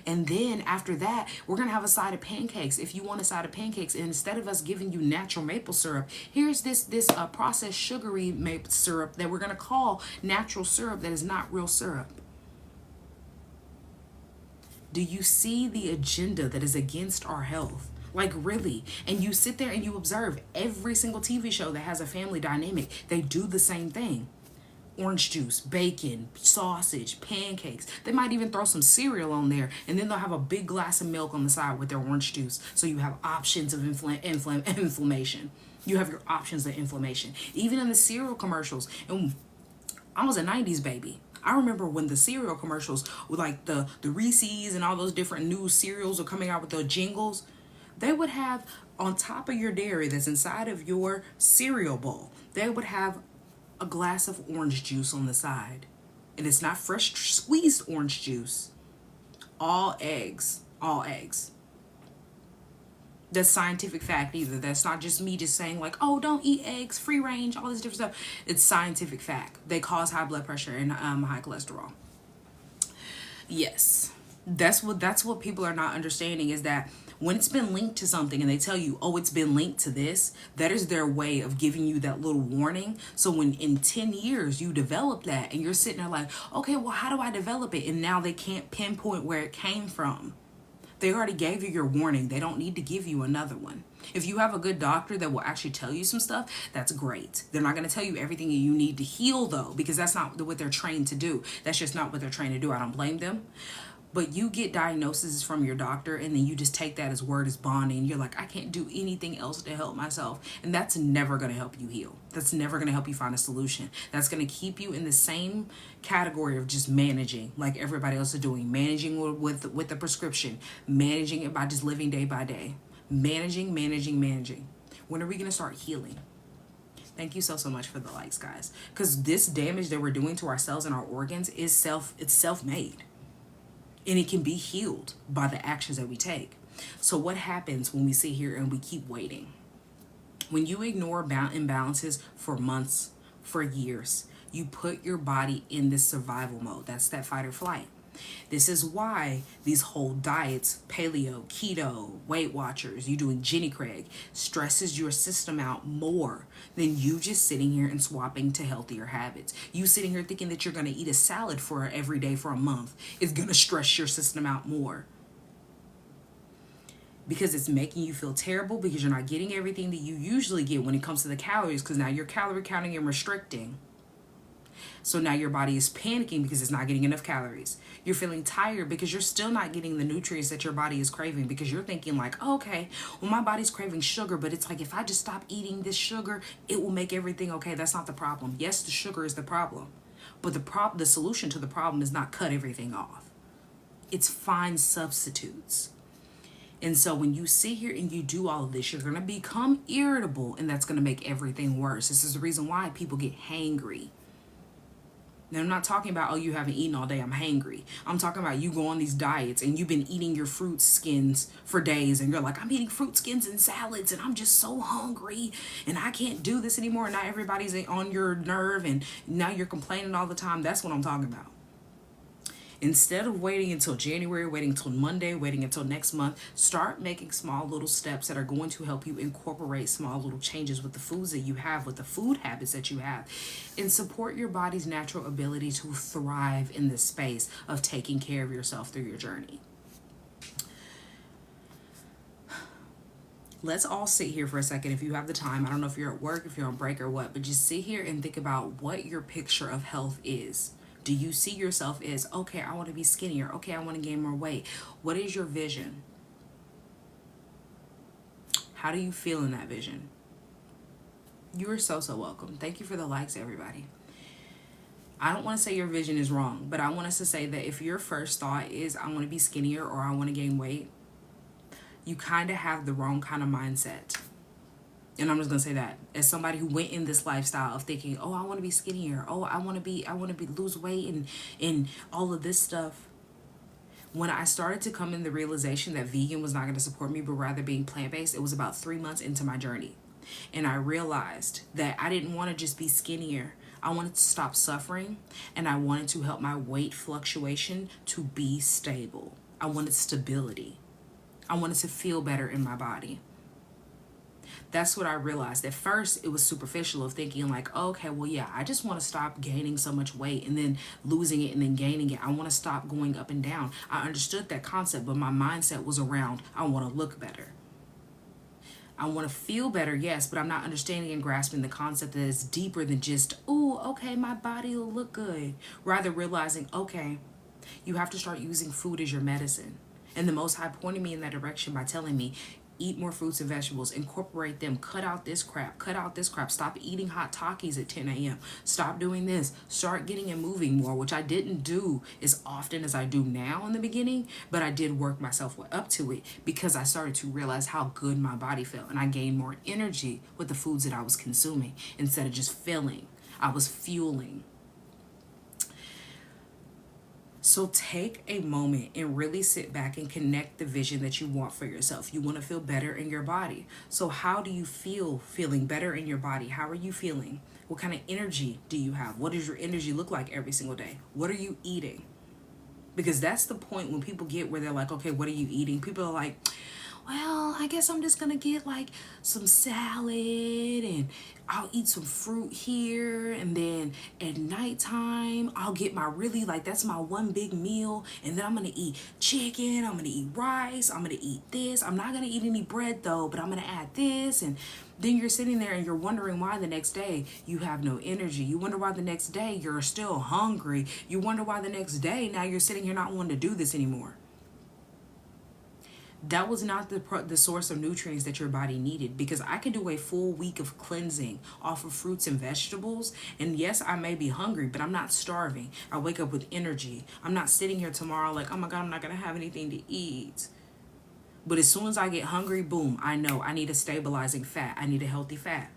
And then after that, we're going to have a side of pancakes. If you want a side of pancakes, and instead of us giving you natural maple syrup, here's this processed sugary maple syrup that we're going to call natural syrup that is not real syrup. Do you see the agenda that is against our health? Like, really? And you sit there and you observe every single TV show that has a family dynamic. They do the same thing. Orange juice, bacon, sausage, pancakes. They might even throw some cereal on there, and then they'll have a big glass of milk on the side with their orange juice. So you have options of inflammation. You have your options of inflammation. Even in the cereal commercials, and I was a 90s baby. I remember when the cereal commercials with like the Reese's and all those different new cereals are coming out with the jingles. They would have on top of your dairy that's inside of your cereal bowl, they would have a glass of orange juice on the side. And it's not fresh squeezed orange juice. All eggs. All eggs. That's scientific fact either. That's not just me just saying like, oh, don't eat eggs, free range, all this different stuff. It's scientific fact. They cause high blood pressure and high cholesterol. Yes. That's what people are not understanding, is that when it's been linked to something and they tell you, oh, it's been linked to this, that is their way of giving you that little warning. So when in 10 years you develop that and you're sitting there like, okay, well, how do I develop it? And now they can't pinpoint where it came from. They already gave you your warning. They don't need to give you another one. If you have a good doctor that will actually tell you some stuff, that's great. They're not going to tell you everything you need to heal, though, because that's not what they're trained to do. That's just not what they're trained to do. I don't blame them. But you get diagnoses from your doctor and then you just take that as word as bond, and you're like, I can't do anything else to help myself. And that's never going to help you heal. That's never going to help you find a solution. That's going to keep you in the same category of just managing like everybody else is doing. Managing with the prescription. Managing it by just living day by day. Managing. When are we going to start healing? Thank you so much for the likes, guys. Because this damage that we're doing to our cells and our organs is self-made. And it can be healed by the actions that we take. So what happens when we sit here and we keep waiting? When you ignore imbalances for months, for years, you put your body in this survival mode. That's that fight or flight. This is why these whole diets, paleo, keto, Weight Watchers, you doing Jenny Craig, stresses your system out more than you just sitting here and swapping to healthier habits. You sitting here thinking that you're going to eat a salad for every day for a month is going to stress your system out more. Because it's making you feel terrible because you're not getting everything that you usually get when it comes to the calories, because now you're calorie counting and restricting. So now your body is panicking because it's not getting enough calories. You're feeling tired because you're still not getting the nutrients that your body is craving, because you're thinking like, oh, okay, well, my body's craving sugar, but it's like, if I just stop eating this sugar, it will make everything okay. That's not the problem. Yes, the sugar is the problem, but the solution to the problem is not cut everything off. It's find substitutes. And so when you sit here and you do all of this, you're going to become irritable, and that's going to make everything worse. This is the reason why people get hangry. Now, I'm not talking about, oh, you haven't eaten all day, I'm hangry. I'm talking about you go on these diets and you've been eating your fruit skins for days, and you're like, I'm eating fruit skins and salads and I'm just so hungry and I can't do this anymore. And now everybody's on your nerve and now you're complaining all the time. That's what I'm talking about. Instead of waiting until January, waiting until Monday, waiting until next month, start making small little steps that are going to help you incorporate small little changes with the foods that you have, with the food habits that you have, and support your body's natural ability to thrive in this space of taking care of yourself through your journey. Let's all sit here for a second, if you have the time. I don't know if you're at work, if you're on break or what, but just sit here and think about what your picture of health is. Do you see yourself as, okay, I want to be skinnier. Okay, I want to gain more weight. What is your vision? How do you feel in that vision? You are so welcome. Thank you for the likes, everybody. I don't want to say your vision is wrong, but I want us to say that if your first thought is, I want to be skinnier or I want to gain weight, you kind of have the wrong kind of mindset. And I'm just going to say that as somebody who went in this lifestyle of thinking, oh, I want to be skinnier. Oh, I want to lose weight and all of this stuff. When I started to come in the realization that vegan was not going to support me, but rather being plant-based, it was about 3 months into my journey. And I realized that I didn't want to just be skinnier. I wanted to stop suffering, and I wanted to help my weight fluctuation to be stable. I wanted stability. I wanted to feel better in my body. That's what I realized. At first, it was superficial of thinking like, oh, okay, well, yeah, I just want to stop gaining so much weight and then losing it and then gaining it. I want to stop going up and down. I understood that concept, but my mindset was around, I want to look better. I want to feel better, yes, but I'm not understanding and grasping the concept that is deeper than just, oh, okay, my body will look good. Rather realizing, okay, you have to start using food as your medicine. And the Most High pointed me in that direction by telling me, eat more fruits and vegetables, incorporate them, cut out this crap, stop eating hot Takis at 10 a.m. Stop doing this, start getting and moving more, which I didn't do as often as I do now in the beginning, but I did work myself up to it because I started to realize how good my body felt, and I gained more energy with the foods that I was consuming. Instead of just filling, I was fueling. So take a moment and really sit back and connect the vision that you want for yourself. You want to feel better in your body. So how do you feel feeling better in your body? How are you feeling? What kind of energy do you have? What does your energy look like every single day? What are you eating? Because that's the point when people get where they're like, okay, what are you eating? People are like, well, I guess I'm just going to get like some salad and I'll eat some fruit here. And then at nighttime, I'll get my that's my one big meal. And then I'm going to eat chicken. I'm going to eat rice. I'm going to eat this. I'm not going to eat any bread though, but I'm going to add this. And then you're sitting there and you're wondering why the next day you have no energy. You wonder why the next day you're still hungry. You wonder why the next day now you're sitting here not wanting to do this anymore. That was not the source of nutrients that your body needed, because I can do a full week of cleansing off of fruits and vegetables. And yes, I may be hungry, but I'm not starving. I wake up with energy. I'm not sitting here tomorrow like, oh my God, I'm not going to have anything to eat. But as soon as I get hungry, boom, I know I need a stabilizing fat. I need a healthy fat.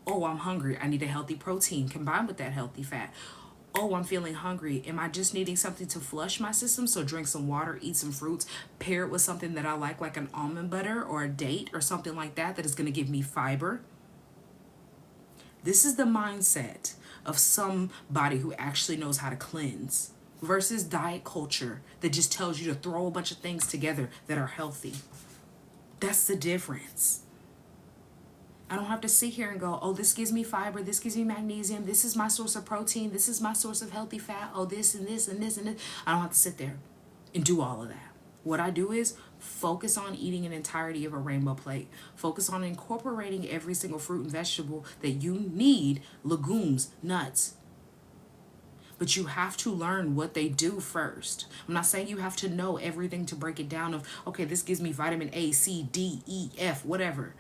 Oh, I'm hungry. I need a healthy protein combined with that healthy fat. Oh, I'm feeling hungry. Am I just needing something to flush my system? So drink some water, eat some fruits, pair it with something that I like an almond butter or a date or something like that is going to give me fiber. This is the mindset of somebody who actually knows how to cleanse versus diet culture that just tells you to throw a bunch of things together that are healthy. That's the difference. I don't have to sit here and go, oh, this gives me fiber, this gives me magnesium, this is my source of protein, this is my source of healthy fat, oh, this and this and this and this. I don't have to sit there and do all of that. What I do is focus on eating an entirety of a rainbow plate. Focus on incorporating every single fruit and vegetable that you need, legumes, nuts, But you have to learn what they do first. I'm not saying you have to know everything to break it down of, okay, this gives me vitamin A, C, D, E, F, whatever.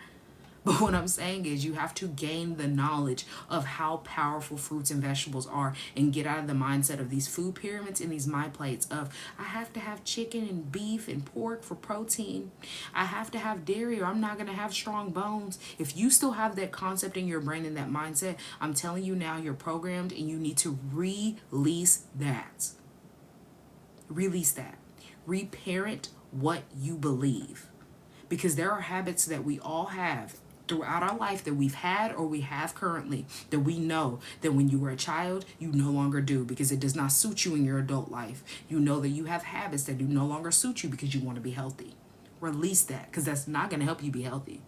But what I'm saying is you have to gain the knowledge of how powerful fruits and vegetables are and get out of the mindset of these food pyramids and these my plates of I have to have chicken and beef and pork for protein. I have to have dairy or I'm not going to have strong bones. If you still have that concept in your brain and that mindset, I'm telling you now you're programmed and you need to release that. Release that. Reparent what you believe. Because there are habits that we all have throughout our life that we've had or we have currently that we know that when you were a child you no longer do because it does not suit you in your adult life. You know that you have habits that do no longer suit you because you want to be healthy. Release that because that's not going to help you be healthy.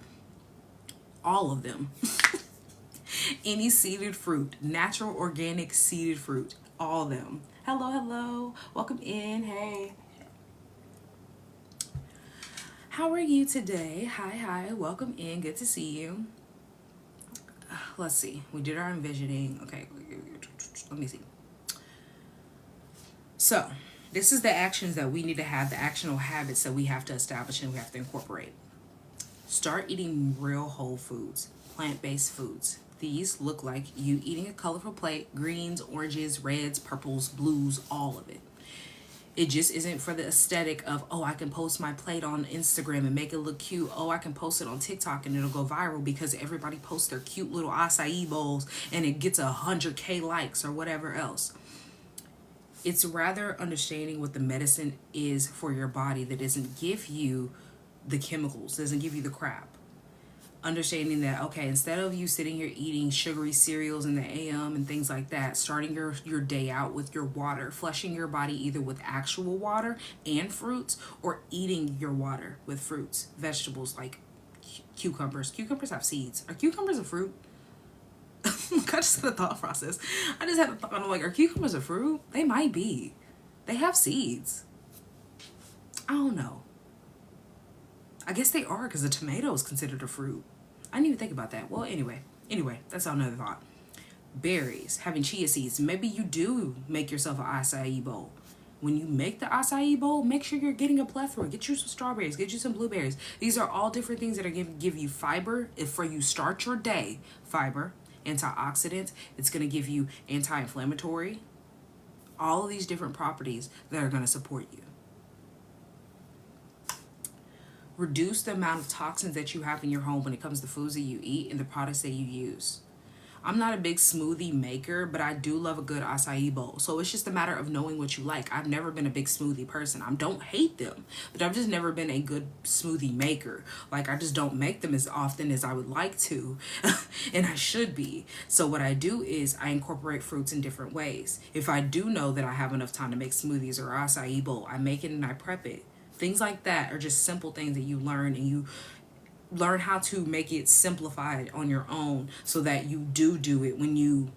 All of them. Any seeded fruit, natural organic seeded fruit, all of them. Hello, hello. Welcome in. Hey. How are you today? Hi, welcome in. Good to see you. Let's see. We did our envisioning. Okay, let me see. So, this is the actions that we need to have, the actionable habits that we have to establish and we have to incorporate. Start eating real whole foods, plant-based foods. These look like you eating a colorful plate, greens, oranges, reds, purples, blues, all of it. It just isn't for the aesthetic of, oh, I can post my plate on Instagram and make it look cute. Oh, I can post it on TikTok and it'll go viral because everybody posts their cute little acai bowls and it gets 100K likes or whatever else. It's rather understanding what the medicine is for your body that doesn't give you the chemicals, doesn't give you the crap. Understanding that, okay, instead of you sitting here eating sugary cereals in the AM and things like that, starting your day out with your water, flushing your body either with actual water and fruits or eating your water with fruits, vegetables like cucumbers. Cucumbers have seeds. Are cucumbers a fruit? I just had a thought process. I just had a thought. I'm like, are cucumbers a fruit? They might be. They have seeds. I don't know. I guess they are because a tomato is considered a fruit. I didn't even think about that. Well, anyway, that's another thought. Berries, having chia seeds. Maybe you do make yourself an acai bowl. When you make the acai bowl, make sure you're getting a plethora. Get you some strawberries. Get you some blueberries. These are all different things that are going to give you fiber. If for you start your day, fiber, antioxidants. It's going to give you anti-inflammatory. All of these different properties that are going to support you. Reduce the amount of toxins that you have in your home when it comes to foods that you eat and the products that you use. I'm not a big smoothie maker, but I do love a good acai bowl. So it's just a matter of knowing what you like. I've never been a big smoothie person. I don't hate them, but I've just never been a good smoothie maker. Like, I just don't make them as often as I would like to, and I should be. So what I do is I incorporate fruits in different ways. If I do know that I have enough time to make smoothies or acai bowl, I make it and I prep it. Things like that are just simple things that you learn, and you learn how to make it simplified on your own so that you do it when you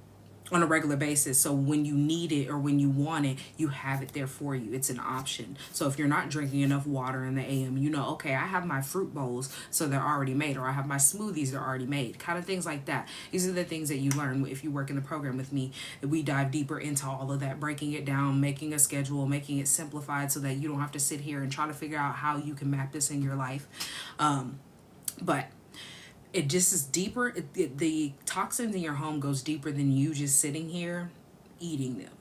on a regular basis. So when you need it or when you want it, you have it there for you. It's an option. So if you're not drinking enough water in the AM, you know, okay, I have my fruit bowls, so they're already made, or I have my smoothies, they're already made, kind of things like that. These are the things that you learn if you work in the program with me. We dive deeper into all of that, breaking it down, making a schedule, making it simplified so that you don't have to sit here and try to figure out how you can map this in your life. But it just is deeper. The toxins in your home goes deeper than you just sitting here eating them.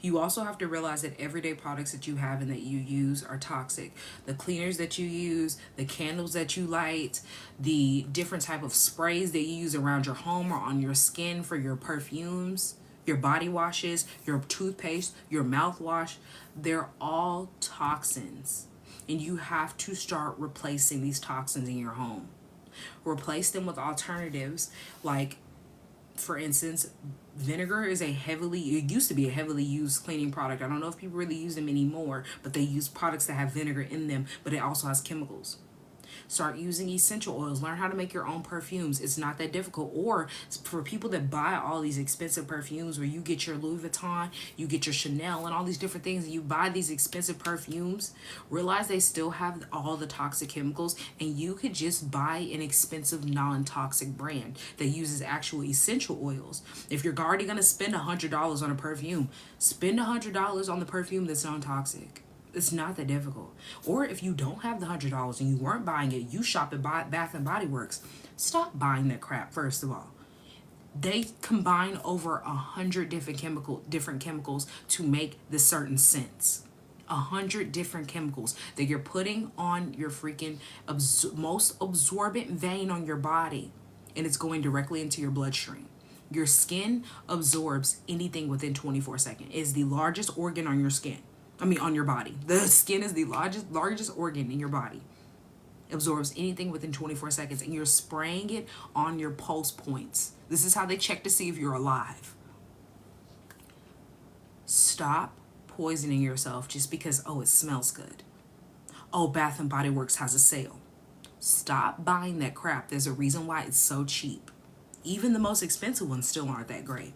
You also have to realize that everyday products that you have and that you use are toxic. The cleaners that you use, the candles that you light, the different type of sprays that you use around your home or on your skin for your perfumes, your body washes, your toothpaste, your mouthwash, they're all toxins. And you have to start replacing these toxins in your home. Replace them with alternatives, like, for instance, vinegar is it used to be a heavily used cleaning product. I don't know if people really use them anymore, but they use products that have vinegar in them, but it also has chemicals. Start using essential oils. Learn how to make your own perfumes. It's not that difficult. Or for people that buy all these expensive perfumes where you get your Louis Vuitton, you get your Chanel and all these different things, and you buy these expensive perfumes, realize they still have all the toxic chemicals, and you could just buy an expensive non-toxic brand that uses actual essential oils. If you're already going to spend $100 on a perfume, spend $100 on the perfume that's non-toxic. It's not that difficult. Or if you don't have the $100 and you weren't buying it, you shop at Bath and Body Works. Stop buying that crap, first of all. They combine over 100 different chemicals to make the certain scents. 100 different chemicals that you're putting on your freaking most absorbent vein on your body, and it's going directly into your bloodstream. Your skin absorbs anything within 24 seconds. It's the largest organ on your skin. On your body. The skin is the largest organ in your body. Absorbs anything within 24 seconds, and you're spraying it on your pulse points. This is how they check to see if you're alive. Stop poisoning yourself just because, it smells good. Bath and Body Works has a sale. Stop buying that crap. There's a reason why it's so cheap. Even the most expensive ones still aren't that great.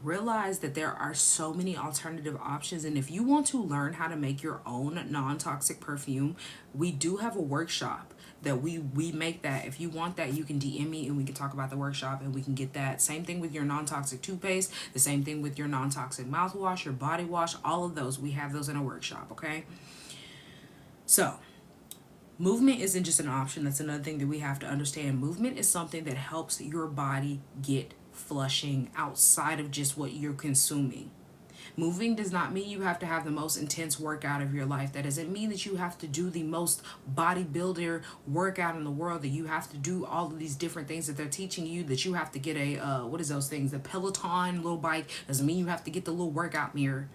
Realize that there are so many alternative options, and if you want to learn how to make your own non-toxic perfume, we do have a workshop that we make that. If you want that, you can DM me and we can talk about the workshop and we can get that. Same thing with your non-toxic toothpaste, the same thing with your non-toxic mouthwash, your body wash, all of those. We have those in a workshop, okay? So movement isn't just an option. That's another thing that we have to understand. Movement is something that helps your body get flushing outside of just what you're consuming. Moving does not mean you have to have the most intense workout of your life. That doesn't mean that you have to do the most bodybuilder workout in the world, that you have to do all of these different things that they're teaching you, that you have to get a, what is those things? The Peloton little bike. Doesn't mean you have to get the little workout mirror.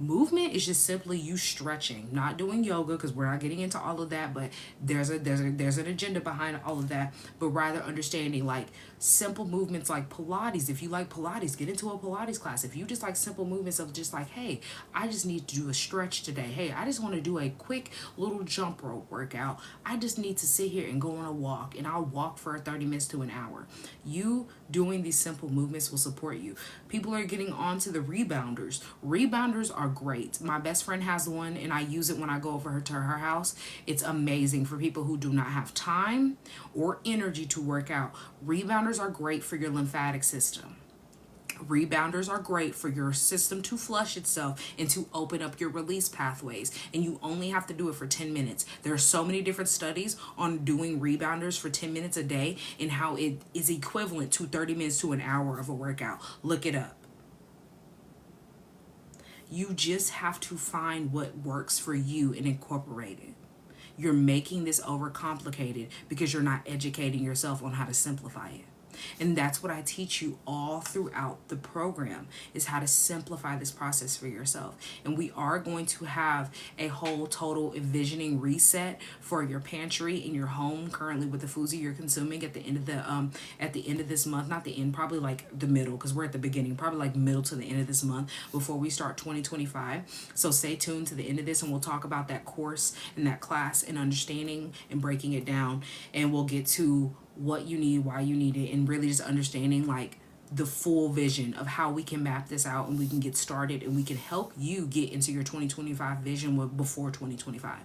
Movement is just simply you stretching, not doing yoga, because we're not getting into all of that, but there's an agenda behind all of that, but rather understanding like simple movements like Pilates. If you like Pilates, get into a Pilates class. If you just like simple movements of just like, hey, I just need to do a stretch today. Hey, I just want to do a quick little jump rope workout. I just need to sit here and go on a walk, and I'll walk for 30 minutes to an hour. You doing these simple movements will support you. People are getting onto the rebounders. Rebounders are great. My best friend has one, and I use it when I go over to her house. It's amazing for people who do not have time or energy to work out. Rebounders are great for your lymphatic system. Rebounders are great for your system to flush itself and to open up your release pathways. And you only have to do it for 10 minutes. There are so many different studies on doing rebounders for 10 minutes a day and how it is equivalent to 30 minutes to an hour of a workout. Look it up. You just have to find what works for you and incorporate it. You're making this overcomplicated because you're not educating yourself on how to simplify it. And that's what I teach you all throughout the program, is how to simplify this process for yourself. And we are going to have a whole total envisioning reset for your pantry in your home currently with the foods that you're consuming at the end of this month. Not the end, probably like the middle, because we're at the beginning, probably like middle to the end of this month before we start 2025. So stay tuned to the end of this, and we'll talk about that course and that class and understanding and breaking it down, and we'll get to what you need, why you need it, and really just understanding like the full vision of how we can map this out, and we can get started, and we can help you get into your 2025 vision before 2025.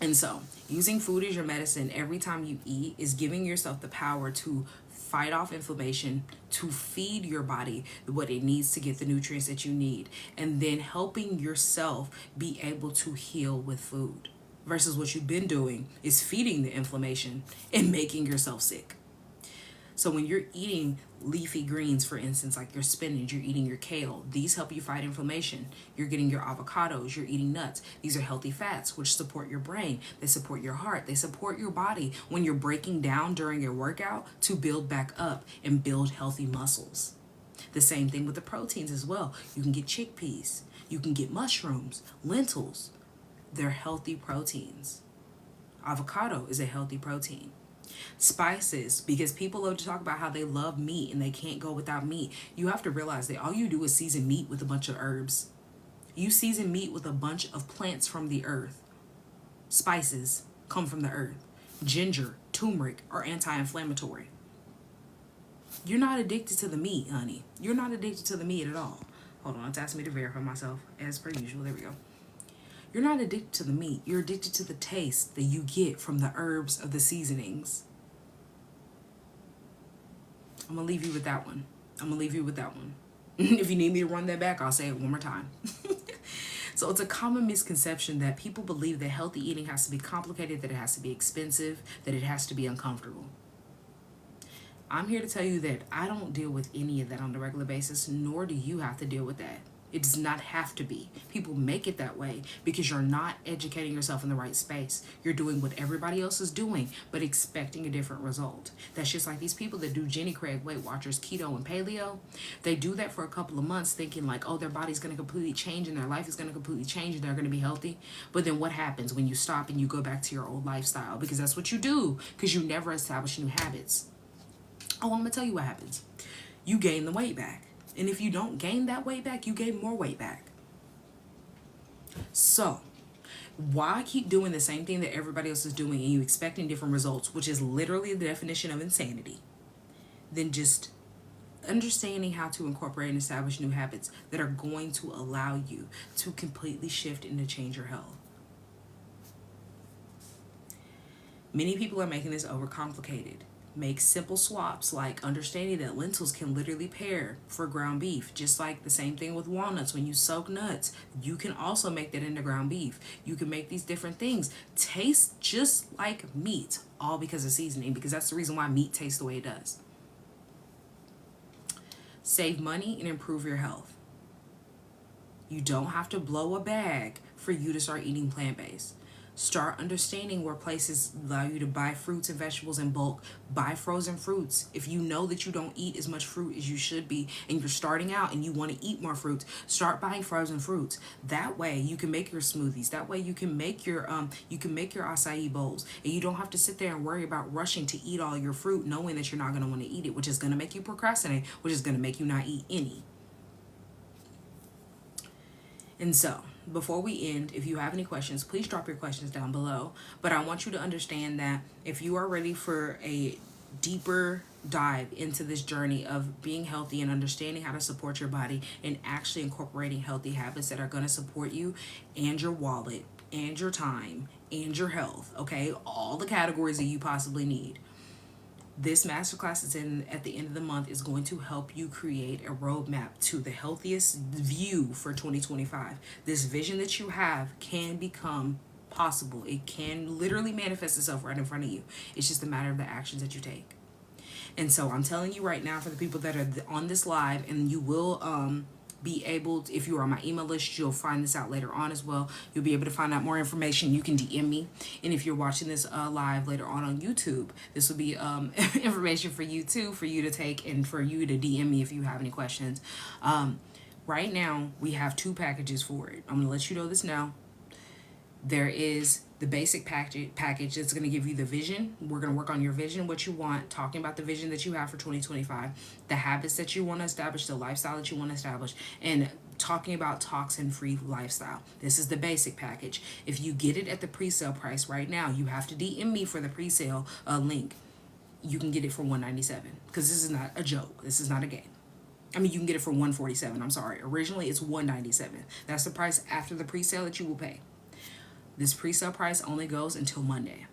And so using food as your medicine every time you eat is giving yourself the power to fight off inflammation, to feed your body what it needs to get the nutrients that you need, and then helping yourself be able to heal with food. Versus what you've been doing is feeding the inflammation and making yourself sick. So when you're eating leafy greens, for instance, like your spinach, you're eating your kale, these help you fight inflammation. You're getting your avocados, you're eating nuts. These are healthy fats, which support your brain. They support your heart. They support your body when you're breaking down during your workout to build back up and build healthy muscles. The same thing with the proteins as well. You can get chickpeas. You can get mushrooms, lentils. They're healthy proteins. Avocado is a healthy protein. Spices, because people love to talk about how they love meat and they can't go without meat. You have to realize that all you do is season meat with a bunch of herbs. You season meat with a bunch of plants from the earth. spices come from the earth. Ginger, turmeric are anti-inflammatory. You're not addicted to the meat, honey. You're not addicted to the meat at all. Hold on, it's asking me to verify myself as per usual. There we go. You're not addicted to the meat. You're addicted to the taste that you get from the herbs of the seasonings. I'm going to leave you with that one. If you need me to run that back, I'll say it one more time. So it's a common misconception that people believe that healthy eating has to be complicated, that it has to be expensive, that it has to be uncomfortable. I'm here to tell you that I don't deal with any of that on a regular basis, nor do you have to deal with that. It does not have to be. People make it that way because you're not educating yourself in the right space. You're doing what everybody else is doing, but expecting a different result. That's just like these people that do Jenny Craig, Weight Watchers, keto and paleo. They do that for a couple of months thinking like, oh, their body's going to completely change and their life is going to completely change and they're going to be healthy. But then what happens when you stop and you go back to your old lifestyle? Because that's what you do, because you never establish new habits. Oh, I'm going to tell you what happens. You gain the weight back. And if you don't gain that weight back, you gain more weight back. So, why keep doing the same thing that everybody else is doing and you expecting different results, which is literally the definition of insanity, than just understanding how to incorporate and establish new habits that are going to allow you to completely shift and to change your health. Many people are making this overcomplicated. Make simple swaps like understanding that lentils can literally pair for ground beef, just like the same thing with walnuts. When you soak nuts, you can also make that into ground beef. You can make these different things taste just like meat, all because of seasoning, because that's the reason why meat tastes the way it does. Save money and improve your health. You don't have to blow a bag for you to start eating plant-based. Start understanding where places allow you to buy fruits and vegetables in bulk. Buy frozen fruits. If you know that you don't eat as much fruit as you should be and you're starting out and you want to eat more fruits, start buying frozen fruits. That way you can make your smoothies. That way you can make your acai bowls, and you don't have to sit there and worry about rushing to eat all your fruit knowing that you're not going to want to eat it, which is going to make you procrastinate, which is going to make you not eat any. And so, before we end, if you have any questions, please drop your questions down below. But I want you to understand that if you are ready for a deeper dive into this journey of being healthy and understanding how to support your body and actually incorporating healthy habits that are going to support you and your wallet and your time and your health, okay? All the categories that you possibly need. This masterclass is at the end of the month is going to help you create a roadmap to the healthiest view for 2025. This vision that you have can become possible. It can literally manifest itself right in front of you. It's just a matter of the actions that you take. And so I'm telling you right now, for the people that are on this live, and you will be able to, if you are on my email list, you'll find this out later on as well. You'll be able to find out more information. You can DM me. And if you're watching this live later on YouTube, this will be information for you too, for you to take and for you to DM me if you have any questions. Right now, we have 2 packages for it. I'm going to let you know this now. There is the basic package that's going to give you the vision. We're going to work on your vision, what you want, talking about the vision that you have for 2025, the habits that you want to establish, the lifestyle that you want to establish, and talking about toxin-free lifestyle. This is the basic package. If you get it at the pre-sale price right now, you have to DM me for the pre-sale link. You can get it for $197 because this is not a joke. This is not a game. I mean, you can get it for $147. I'm sorry. Originally, it's $197. That's the price after the pre-sale that you will pay. This pre-sale price only goes until Monday.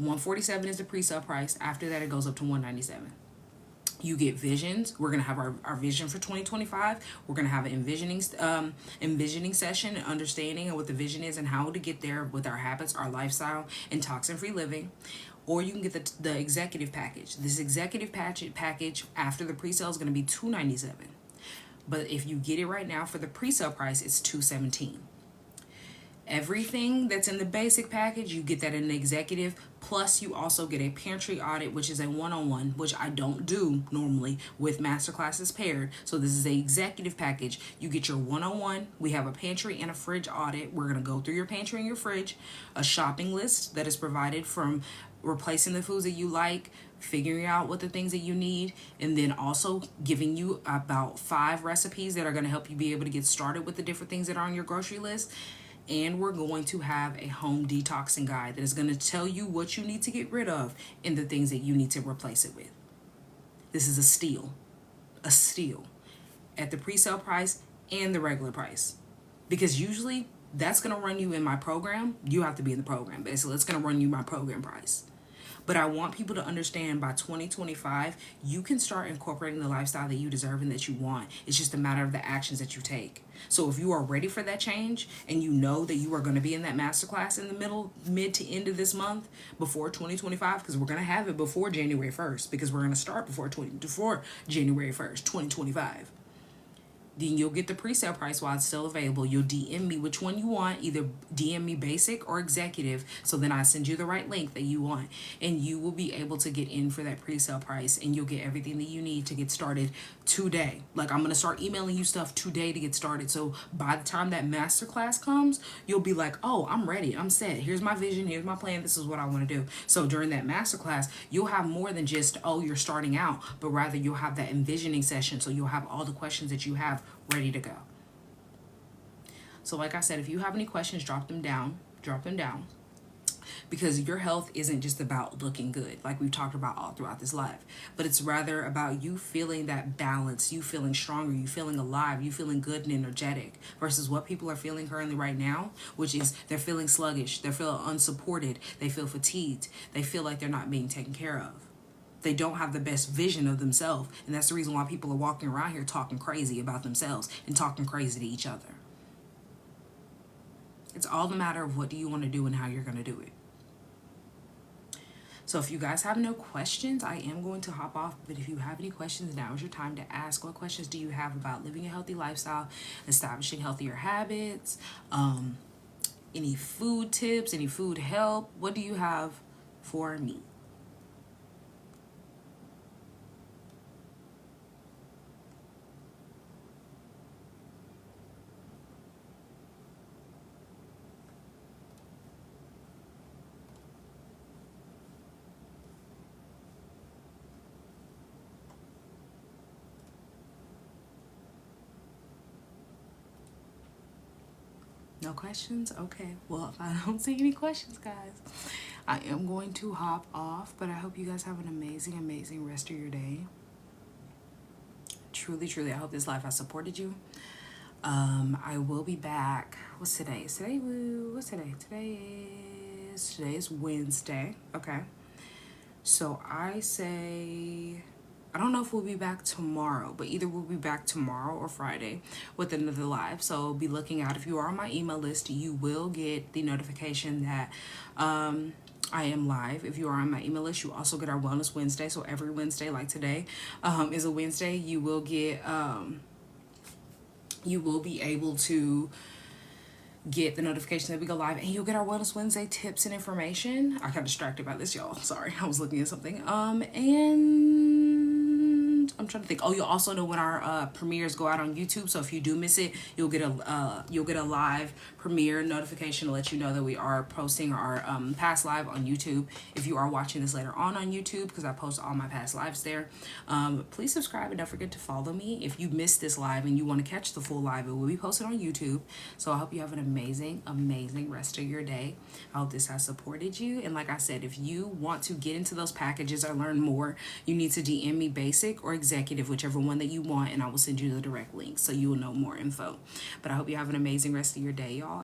$147 is the pre-sale price. After that, it goes up to $197. You get visions. We're going to have our vision for 2025. We're going to have an envisioning session, understanding what the vision is and how to get there with our habits, our lifestyle, and toxin-free living. Or you can get the executive package. This executive package after the pre-sale is going to be $297. But if you get it right now for the pre-sale price, it's $217. Everything that's in the basic package, you get that in the executive, plus you also get a pantry audit, which is a one-on-one, which I don't do normally with masterclasses paired. So this is a executive package. You get your one-on-one. We have a pantry and a fridge audit. We're going to go through your pantry and your fridge, a shopping list that is provided from replacing the foods that you like, figuring out what the things that you need, and then also giving you about 5 recipes that are going to help you be able to get started with the different things that are on your grocery list. And we're going to have a home detoxing guide that is going to tell you what you need to get rid of and the things that you need to replace it with. This is a steal. A steal. At the pre-sale price and the regular price. Because usually that's going to run you in my program. You have to be in the program. Basically, it's going to run you my program price. But I want people to understand by 2025, you can start incorporating the lifestyle that you deserve and that you want. It's just a matter of the actions that you take. So if you are ready for that change and you know that you are going to be in that masterclass in the mid to end of this month before 2025, because we're going to have it before January 1st, because we're going to start before January 1st, 2025. Then you'll get the pre-sale price while it's still available. You'll DM me which one you want, either DM me basic or executive, so then I send you the right link that you want, and you will be able to get in for that pre-sale price, and you'll get everything that you need to get started today. Like, I'm going to start emailing you stuff today to get started, so by the time that masterclass comes, you'll be like, oh, I'm ready, I'm set, here's my vision, here's my plan, this is what I want to do. So during that masterclass, you'll have more than just, oh, you're starting out, but rather you'll have that envisioning session, so you'll have all the questions that you have ready to go. So like I said, if you have any questions, drop them down, because your health isn't just about looking good, like we've talked about all throughout this live, but it's rather about you feeling that balance, you feeling stronger, you feeling alive, you feeling good and energetic, versus what people are feeling currently right now, which is they're feeling sluggish, they're feeling unsupported, they feel fatigued, they feel like they're not being taken care of. They don't have the best vision of themselves, and that's the reason why people are walking around here talking crazy about themselves and talking crazy to each other. It's all a matter of what do you want to do and how you're going to do it. So if you guys have no questions, I am going to hop off, but if you have any questions, now is your time to ask. What questions do you have about living a healthy lifestyle, establishing healthier habits, any food tips, any food help? What do you have for me? No questions? Okay. Well, if I don't see any questions, guys, I am going to hop off, but I hope you guys have an amazing, amazing rest of your day. Truly, truly, I hope this life has supported you. I will be back. What's today? What's today? Today is Wednesday. Okay. So I say, I don't know if we'll be back tomorrow, but either we'll be back tomorrow or Friday with another live. So be looking out. If you are on my email list, you will get the notification that I am live. If you are on my email list, you also get our Wellness Wednesday. So every Wednesday, like today, is a Wednesday. You will get, you will be able to get the notification that we go live, and you'll get our Wellness Wednesday tips and information. I got distracted by this, y'all. Sorry, I was looking at something. And I'm trying to think. Oh, you'll also know when our premieres go out on YouTube. So if you do miss it, you'll get a live premiere notification to let you know that we are posting our past live on YouTube. If you are watching this later on YouTube, because I post all my past lives there, please subscribe and don't forget to follow me. If you missed this live and you want to catch the full live, it will be posted on YouTube. So I hope you have an amazing, amazing rest of your day. I hope this has supported you. And like I said, if you want to get into those packages or learn more, you need to DM me basic or executive, whichever one that you want, and I will send you the direct link so you will know more info. But I hope you have an amazing rest of your day, y'all.